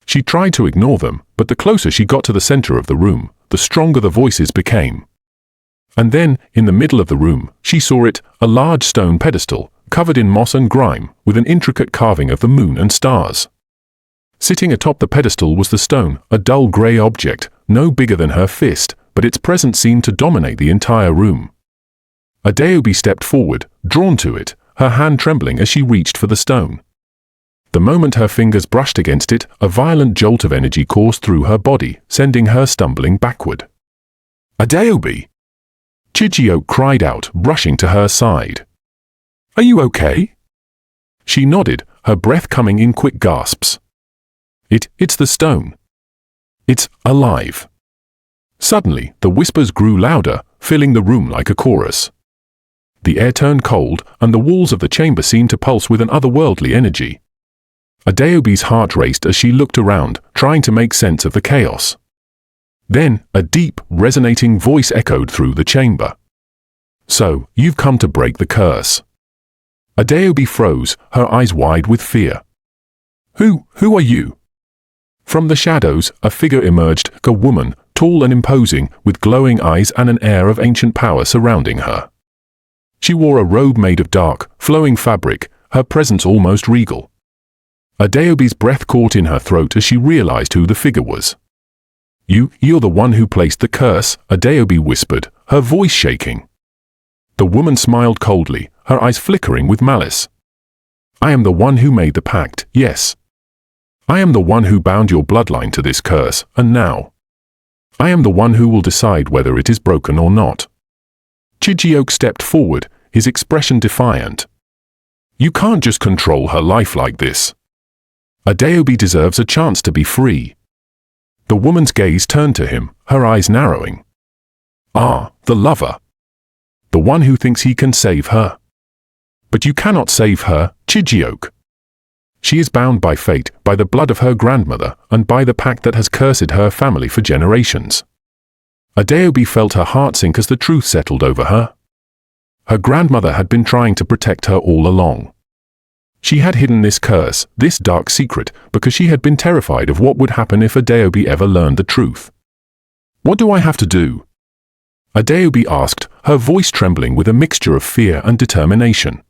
She tried to ignore them, but the closer she got to the center of the room, the stronger the voices became. And then, in the middle of the room, she saw it, a large stone pedestal, covered in moss and grime, with an intricate carving of the moon and stars. Sitting atop the pedestal was the stone, a dull grey object, no bigger than her fist, but its presence seemed to dominate the entire room. Adaobi stepped forward, drawn to it, her hand trembling as she reached for the stone. The moment her fingers brushed against it, a violent jolt of energy coursed through her body, sending her stumbling backward. "Adaobi!" Chijioke cried out, rushing to her side. "Are you okay?" She nodded, her breath coming in quick gasps. It's the stone. It's alive." Suddenly, the whispers grew louder, filling the room like a chorus. The air turned cold, and the walls of the chamber seemed to pulse with an otherworldly energy. Adaobi's heart raced as she looked around, trying to make sense of the chaos. Then, a deep, resonating voice echoed through the chamber. "So, you've come to break the curse." Adaobi froze, her eyes wide with fear. Who are you?" From the shadows, a figure emerged, a woman, tall and imposing, with glowing eyes and an air of ancient power surrounding her. She wore a robe made of dark, flowing fabric, her presence almost regal. Adaobi's breath caught in her throat as she realized who the figure was. You're the one who placed the curse," Adaobi whispered, her voice shaking. The woman smiled coldly, her eyes flickering with malice. "I am the one who made the pact, yes. I am the one who bound your bloodline to this curse, and now I am the one who will decide whether it is broken or not." Chijioke stepped forward, his expression defiant. "You can't just control her life like this. Adaobi deserves a chance to be free." The woman's gaze turned to him, her eyes narrowing. "Ah, the lover. The one who thinks he can save her. But you cannot save her, Chijioke. She is bound by fate, by the blood of her grandmother, and by the pact that has cursed her family for generations." Adaobi felt her heart sink as the truth settled over her. Her grandmother had been trying to protect her all along. She had hidden this curse, this dark secret, because she had been terrified of what would happen if Adaobi ever learned the truth. "What do I have to do?" Adaobi asked, her voice trembling with a mixture of fear and determination.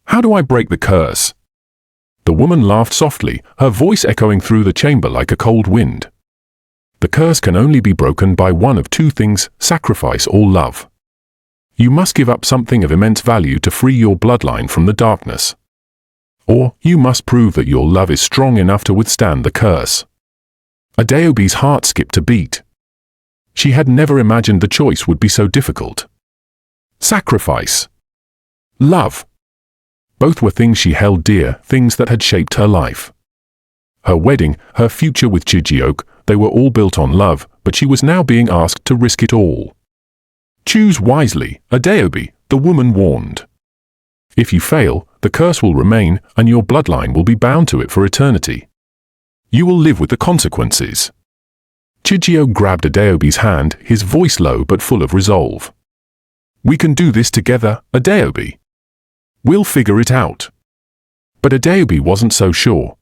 "How do I break the curse?" The woman laughed softly, her voice echoing through the chamber like a cold wind. "The curse can only be broken by one of two things: sacrifice or love. You must give up something of immense value to free your bloodline from the darkness. Or, you must prove that your love is strong enough to withstand the curse." Adaobi's heart skipped a beat. She had never imagined the choice would be so difficult. Sacrifice. Love. Both were things she held dear, things that had shaped her life. Her wedding, her future with Chijioke, they were all built on love, but she was now being asked to risk it all. "Choose wisely, Adaobi," the woman warned. "If you fail, the curse will remain, and your bloodline will be bound to it for eternity. You will live with the consequences." Chijioke grabbed Adaobi's hand, his voice low but full of resolve. "We can do this together, Adaobi. We'll figure it out." But Adaobi wasn't so sure.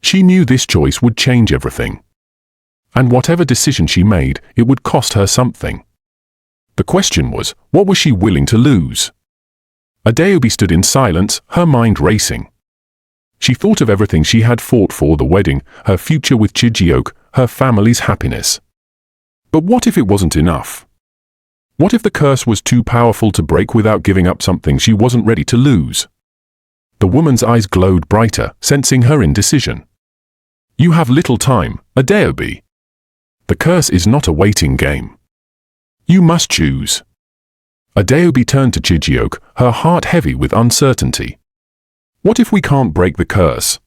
She knew this choice would change everything. And whatever decision she made, it would cost her something. The question was, what was she willing to lose? Adaobi stood in silence, her mind racing. She thought of everything she had fought for: the wedding, her future with Chijioke, her family's happiness. But what if it wasn't enough? What if the curse was too powerful to break without giving up something she wasn't ready to lose? The woman's eyes glowed brighter, sensing her indecision. "You have little time, Adaobi. The curse is not a waiting game. You must choose." Adaobi turned to Chijioke, her heart heavy with uncertainty. "What if we can't break the curse?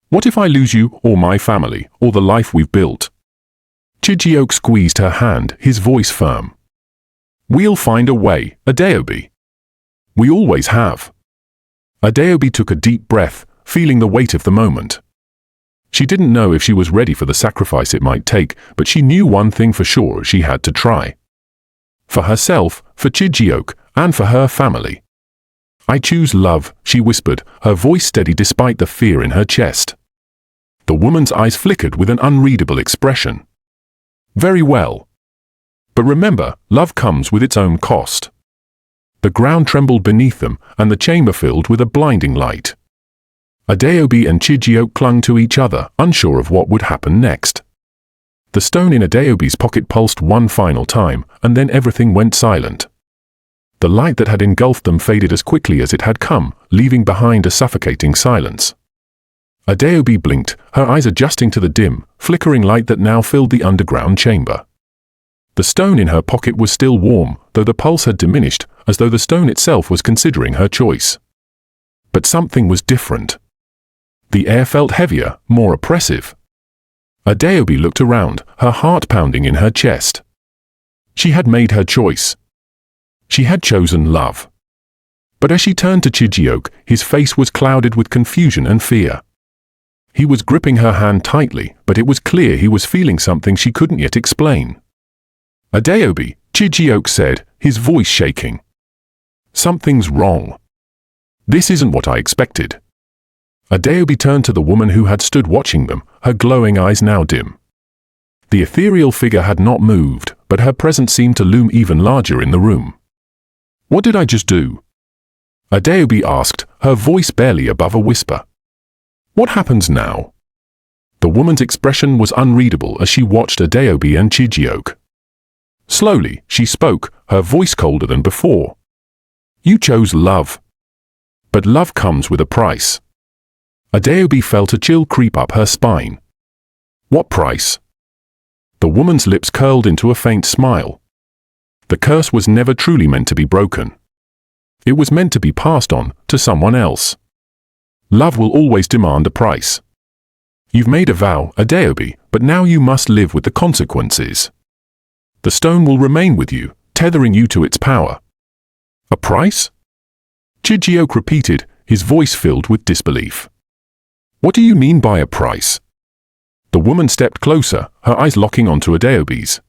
What if I lose you, or my family, or the life we've built?" Chijioke squeezed her hand, his voice firm. "We'll find a way, Adaobi. We always have." Adaobi took a deep breath, feeling the weight of the moment. She didn't know if she was ready for the sacrifice it might take, but she knew one thing for sure: she had to try. for herself, for Chijioke, and for her family. "I choose love," she whispered, her voice steady despite the fear in her chest. The woman's eyes flickered with an unreadable expression. "Very well. But remember, love comes with its own cost." The ground trembled beneath them, and the chamber filled with a blinding light. Adaobi and Chijioke clung to each other, unsure of what would happen next. The stone in Adaobi's pocket pulsed one final time, and then everything went silent. The light that had engulfed them faded as quickly as it had come, leaving behind a suffocating silence. Adaobi blinked, her eyes adjusting to the dim, flickering light that now filled the underground chamber. The stone in her pocket was still warm, though the pulse had diminished, as though the stone itself was considering her choice. But something was different. The air felt heavier, more oppressive. Adaobi looked around, her heart pounding in her chest. She had made her choice. She had chosen love. But as she turned to Chijioke, his face was clouded with confusion and fear. He was gripping her hand tightly, but it was clear he was feeling something she couldn't yet explain. "Adaobi," Chijioke said, his voice shaking. "Something's wrong. This isn't what I expected." Adaobi turned to the woman who had stood watching them, her glowing eyes now dim. The ethereal figure had not moved, but her presence seemed to loom even larger in the room. "What did I just do?" Adaobi asked, her voice barely above a whisper. "What happens now?" The woman's expression was unreadable as she watched Adaobi and Chijioke. Slowly, she spoke, her voice colder than before. "You chose love. But love comes with a price." Adaobi felt a chill creep up her spine. "What price?" The woman's lips curled into a faint smile. The curse was never truly meant to be broken. It was meant to be passed on to someone else. Love will always demand a price. You've made a vow, Adaobi, but now you must live with the consequences. The stone will remain with you, tethering you to its power. "A price?" Chijioke repeated, his voice filled with disbelief. "What do you mean by a price?" The woman stepped closer, her eyes locking onto Adaobi's.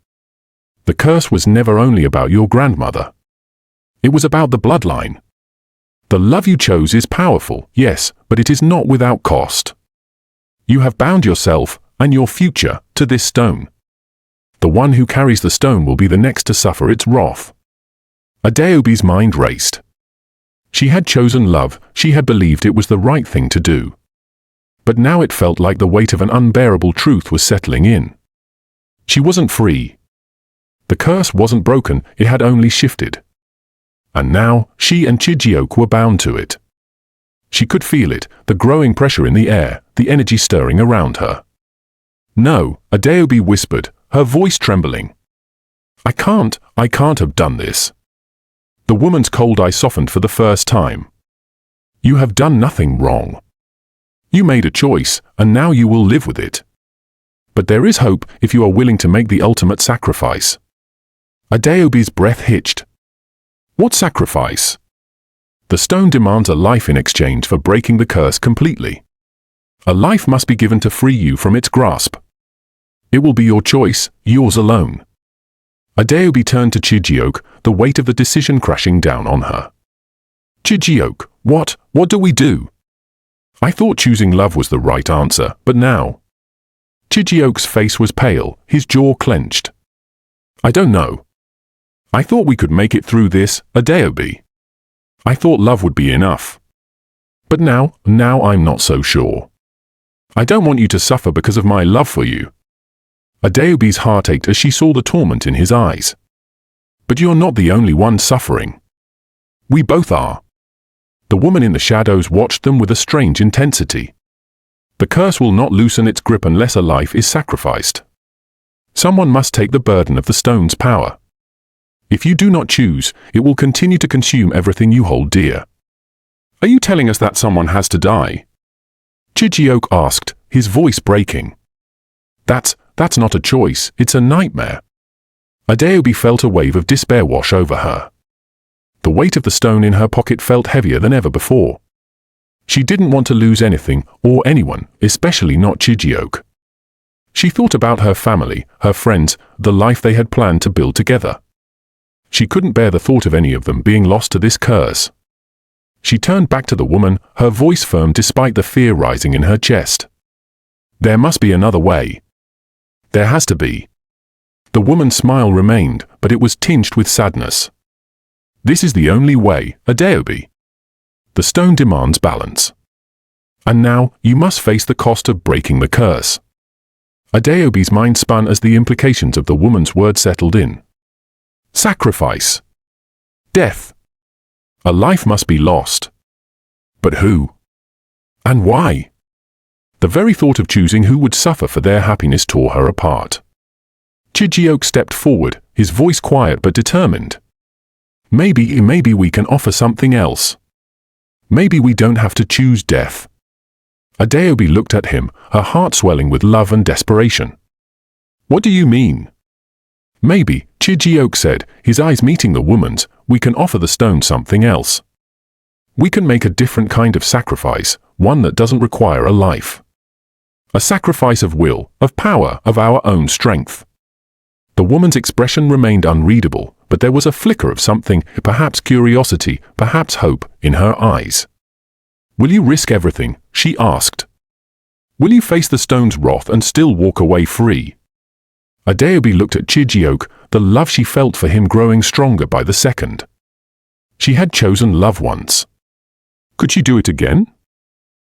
"The curse was never only about your grandmother. It was about the bloodline. The love you chose is powerful, yes, but it is not without cost. You have bound yourself, and your future, to this stone. The one who carries the stone will be the next to suffer its wrath." Adaobi's mind raced. She had chosen love, she had believed it was the right thing to do. But now it felt like the weight of an unbearable truth was settling in. She wasn't free. The curse wasn't broken, it had only shifted. And now, she and Chijioke were bound to it. She could feel it, the growing pressure in the air, the energy stirring around her. "No," Adaobi whispered, her voice trembling. I can't have done this." The woman's cold eye softened for the first time. "You have done nothing wrong. You made a choice, and now you will live with it. But there is hope if you are willing to make the ultimate sacrifice." Adaobi's breath hitched. "What sacrifice?" "The stone demands a life in exchange for breaking the curse completely. A life must be given to free you from its grasp. It will be your choice, yours alone." Adaobi turned to Chijioke, the weight of the decision crashing down on her. "Chijioke, what do we do? I thought choosing love was the right answer, but now—" Chijioke's face was pale, his jaw clenched. "I don't know. I thought we could make it through this, Adaobi. I thought love would be enough. But now I'm not so sure. I don't want you to suffer because of my love for you." Adaobi's heart ached as she saw the torment in his eyes. "But you're not the only one suffering. We both are." The woman in the shadows watched them with a strange intensity. "The curse will not loosen its grip unless a life is sacrificed. Someone must take the burden of the stone's power. If you do not choose, it will continue to consume everything you hold dear." "Are you telling us that someone has to die?" Chijioke asked, his voice breaking. That's not a choice, it's a nightmare." Adaobi felt a wave of despair wash over her. The weight of the stone in her pocket felt heavier than ever before. She didn't want to lose anything, or anyone, especially not Chijioke. She thought about her family, her friends, the life they had planned to build together. She couldn't bear the thought of any of them being lost to this curse. She turned back to the woman, her voice firm despite the fear rising in her chest. There must be another way. There has to be. The woman's smile remained, but it was tinged with sadness. This is the only way, Adaobi. The stone demands balance. And now, you must face the cost of breaking the curse. Adaobi's mind spun as the implications of the woman's words settled in. Sacrifice. Death. A life must be lost. But who? And why? The very thought of choosing who would suffer for their happiness tore her apart. Chijioke stepped forward, his voice quiet but determined. Maybe we can offer something else. Maybe we don't have to choose death. Adaobi looked at him, her heart swelling with love and desperation. What do you mean? Maybe, Chijioke said, his eyes meeting the woman's, we can offer the stone something else. We can make a different kind of sacrifice, one that doesn't require a life. A sacrifice of will, of power, of our own strength. The woman's expression remained unreadable, but there was a flicker of something, perhaps curiosity, perhaps hope, in her eyes. Will you risk everything? She asked. Will you face the stone's wrath and still walk away free? Adaobi looked at Chijioke, the love she felt for him growing stronger by the second. She had chosen love once. Could she do it again?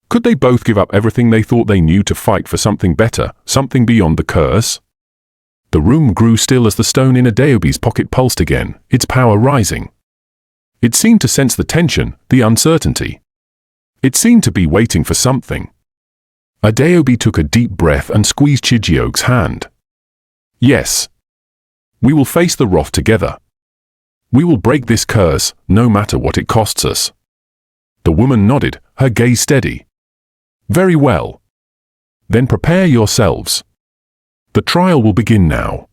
Could they both give up everything they thought they knew to fight for something better, something beyond the curse? The room grew still as the stone in Adaobi's pocket pulsed again, its power rising. It seemed to sense the tension, the uncertainty. It seemed to be waiting for something. Adaobi took a deep breath and squeezed Chijioke's hand. Yes. We will face the wrath together. We will break this curse, no matter what it costs us. The woman nodded, her gaze steady. Very well. Then prepare yourselves. The trial will begin now.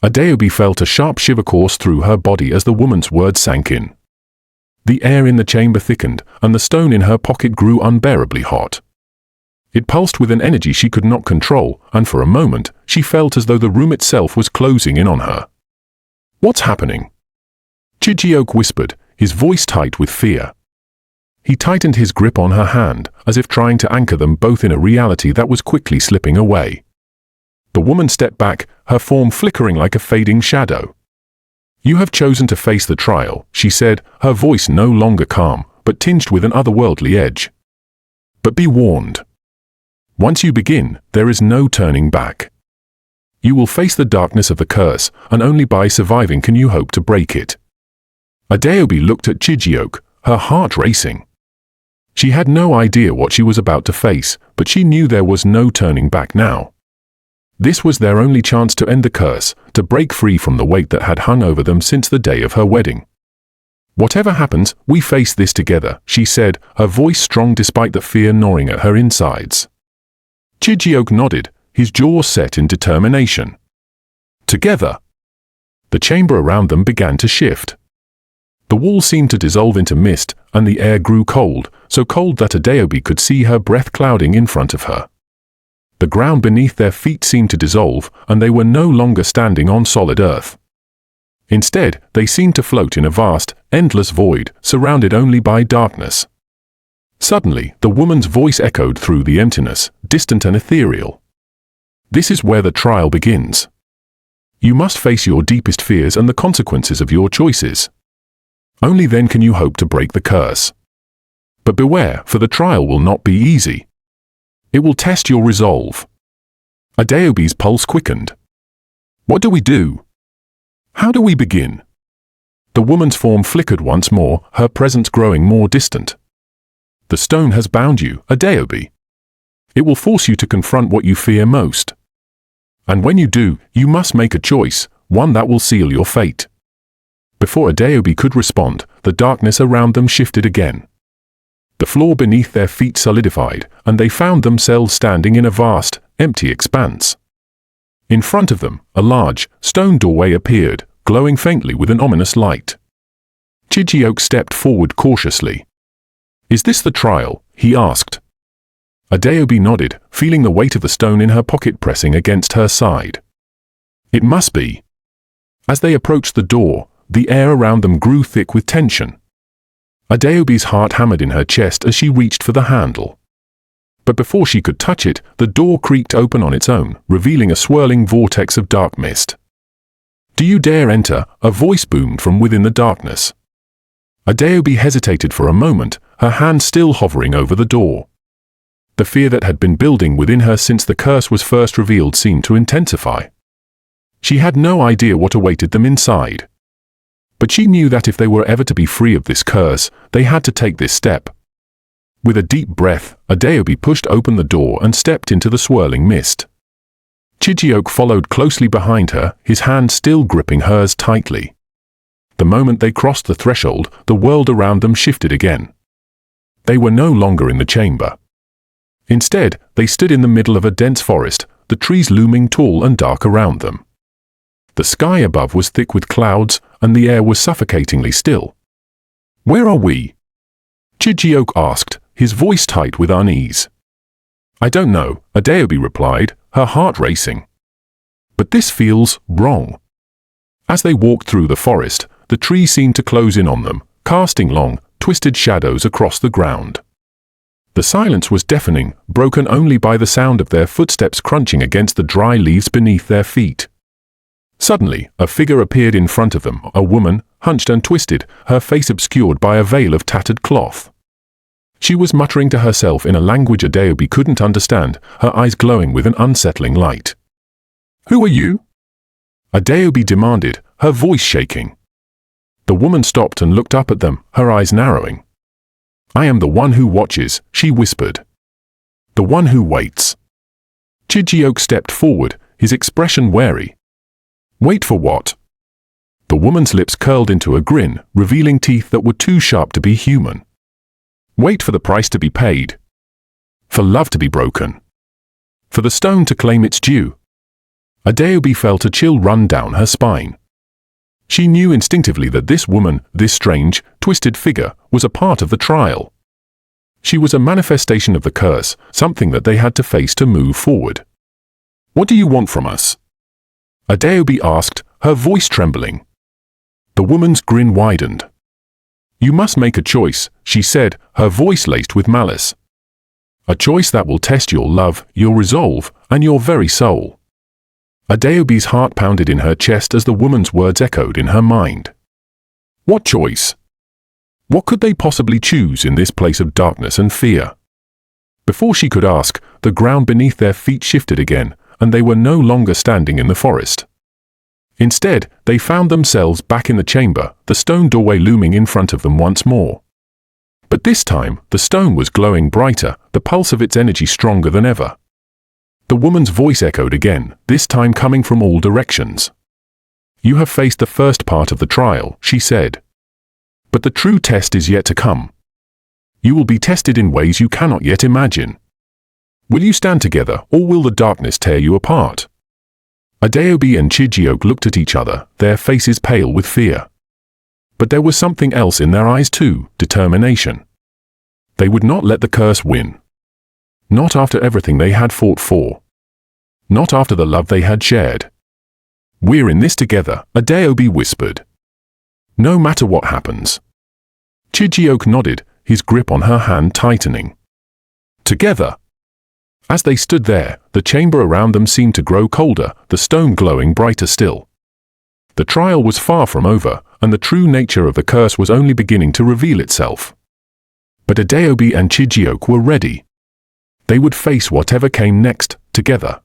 Adaobi felt a sharp shiver course through her body as the woman's words sank in. The air in the chamber thickened, and the stone in her pocket grew unbearably hot. It pulsed with an energy she could not control, and for a moment, she felt as though the room itself was closing in on her. What's happening? Chijioke whispered, his voice tight with fear. He tightened his grip on her hand, as if trying to anchor them both in a reality that was quickly slipping away. The woman stepped back, her form flickering like a fading shadow. You have chosen to face the trial, she said, her voice no longer calm, but tinged with an otherworldly edge. But be warned. Once you begin, there is no turning back. You will face the darkness of the curse, and only by surviving can you hope to break it. Adaobi looked at Chijioke, her heart racing. She had no idea what she was about to face, but she knew there was no turning back now. This was their only chance to end the curse, to break free from the weight that had hung over them since the day of her wedding. Whatever happens, we face this together, she said, her voice strong despite the fear gnawing at her insides. Chijioke nodded, his jaw set in determination. Together. The chamber around them began to shift. The walls seemed to dissolve into mist, and the air grew cold, so cold that Adaobi could see her breath clouding in front of her. The ground beneath their feet seemed to dissolve, and they were no longer standing on solid earth. Instead, they seemed to float in a vast, endless void, surrounded only by darkness. Suddenly, the woman's voice echoed through the emptiness, distant and ethereal. This is where the trial begins. You must face your deepest fears and the consequences of your choices. Only then can you hope to break the curse. But beware, for the trial will not be easy. It will test your resolve. Adaobi's pulse quickened. What do we do? How do we begin? The woman's form flickered once more, her presence growing more distant. The stone has bound you, Adaobi. It will force you to confront what you fear most. And when you do, you must make a choice, one that will seal your fate. Before Adaobi could respond, the darkness around them shifted again. The floor beneath their feet solidified, and they found themselves standing in a vast, empty expanse. In front of them, a large, stone doorway appeared, glowing faintly with an ominous light. Chijioke stepped forward cautiously. Is this the trial? He asked. Adaobi nodded, feeling the weight of the stone in her pocket pressing against her side. It must be. As they approached the door, the air around them grew thick with tension. Adaobi's heart hammered in her chest as she reached for the handle. But before she could touch it, the door creaked open on its own, revealing a swirling vortex of dark mist. "Do you dare enter?" a voice boomed from within the darkness. Adaobi hesitated for a moment, her hand still hovering over the door. The fear that had been building within her since the curse was first revealed seemed to intensify. She had no idea what awaited them inside. But she knew that if they were ever to be free of this curse, they had to take this step. With a deep breath, Adaobi pushed open the door and stepped into the swirling mist. Chijioke followed closely behind her, his hand still gripping hers tightly. The moment they crossed the threshold, the world around them shifted again. They were no longer in the chamber. Instead, they stood in the middle of a dense forest, the trees looming tall and dark around them. The sky above was thick with clouds, and the air was suffocatingly still. "Where are we?" Chijioke asked, his voice tight with unease. "I don't know," Adaobi replied, her heart racing. "But this feels wrong." As they walked through the forest, the trees seemed to close in on them, casting long, twisted shadows across the ground. The silence was deafening, broken only by the sound of their footsteps crunching against the dry leaves beneath their feet. Suddenly, a figure appeared in front of them, a woman, hunched and twisted, her face obscured by a veil of tattered cloth. She was muttering to herself in a language Adaobi couldn't understand, her eyes glowing with an unsettling light. "Who are you?" Adaobi demanded, her voice shaking. The woman stopped and looked up at them, her eyes narrowing. "I am the one who watches," she whispered. "The one who waits." Chijioke stepped forward, his expression wary. "Wait for what?" The woman's lips curled into a grin, revealing teeth that were too sharp to be human. "Wait for the price to be paid. For love to be broken. For the stone to claim its due." Adaobi felt a chill run down her spine. She knew instinctively that this woman, this strange, twisted figure, was a part of the trial. She was a manifestation of the curse, something that they had to face to move forward. "What do you want from us?" Adaobi asked, her voice trembling. The woman's grin widened. "You must make a choice," she said, her voice laced with malice. "A choice that will test your love, your resolve, and your very soul." Adaobi's heart pounded in her chest as the woman's words echoed in her mind. What choice? What could they possibly choose in this place of darkness and fear? Before she could ask, the ground beneath their feet shifted again, and they were no longer standing in the forest. Instead, they found themselves back in the chamber, the stone doorway looming in front of them once more. But this time, the stone was glowing brighter, the pulse of its energy stronger than ever. The woman's voice echoed again, this time coming from all directions. "You have faced the first part of the trial," she said. "But the true test is yet to come. You will be tested in ways you cannot yet imagine. Will you stand together, or will the darkness tear you apart?" Adaobi and Chijioke looked at each other, their faces pale with fear. But there was something else in their eyes too, determination. They would not let the curse win. Not after everything they had fought for. Not after the love they had shared. "We're in this together," Adaobi whispered. "No matter what happens." Chijioke nodded, his grip on her hand tightening. Together. As they stood there, the chamber around them seemed to grow colder, the stone glowing brighter still. The trial was far from over, and the true nature of the curse was only beginning to reveal itself. But Adaobi and Chijioke were ready. They would face whatever came next, together.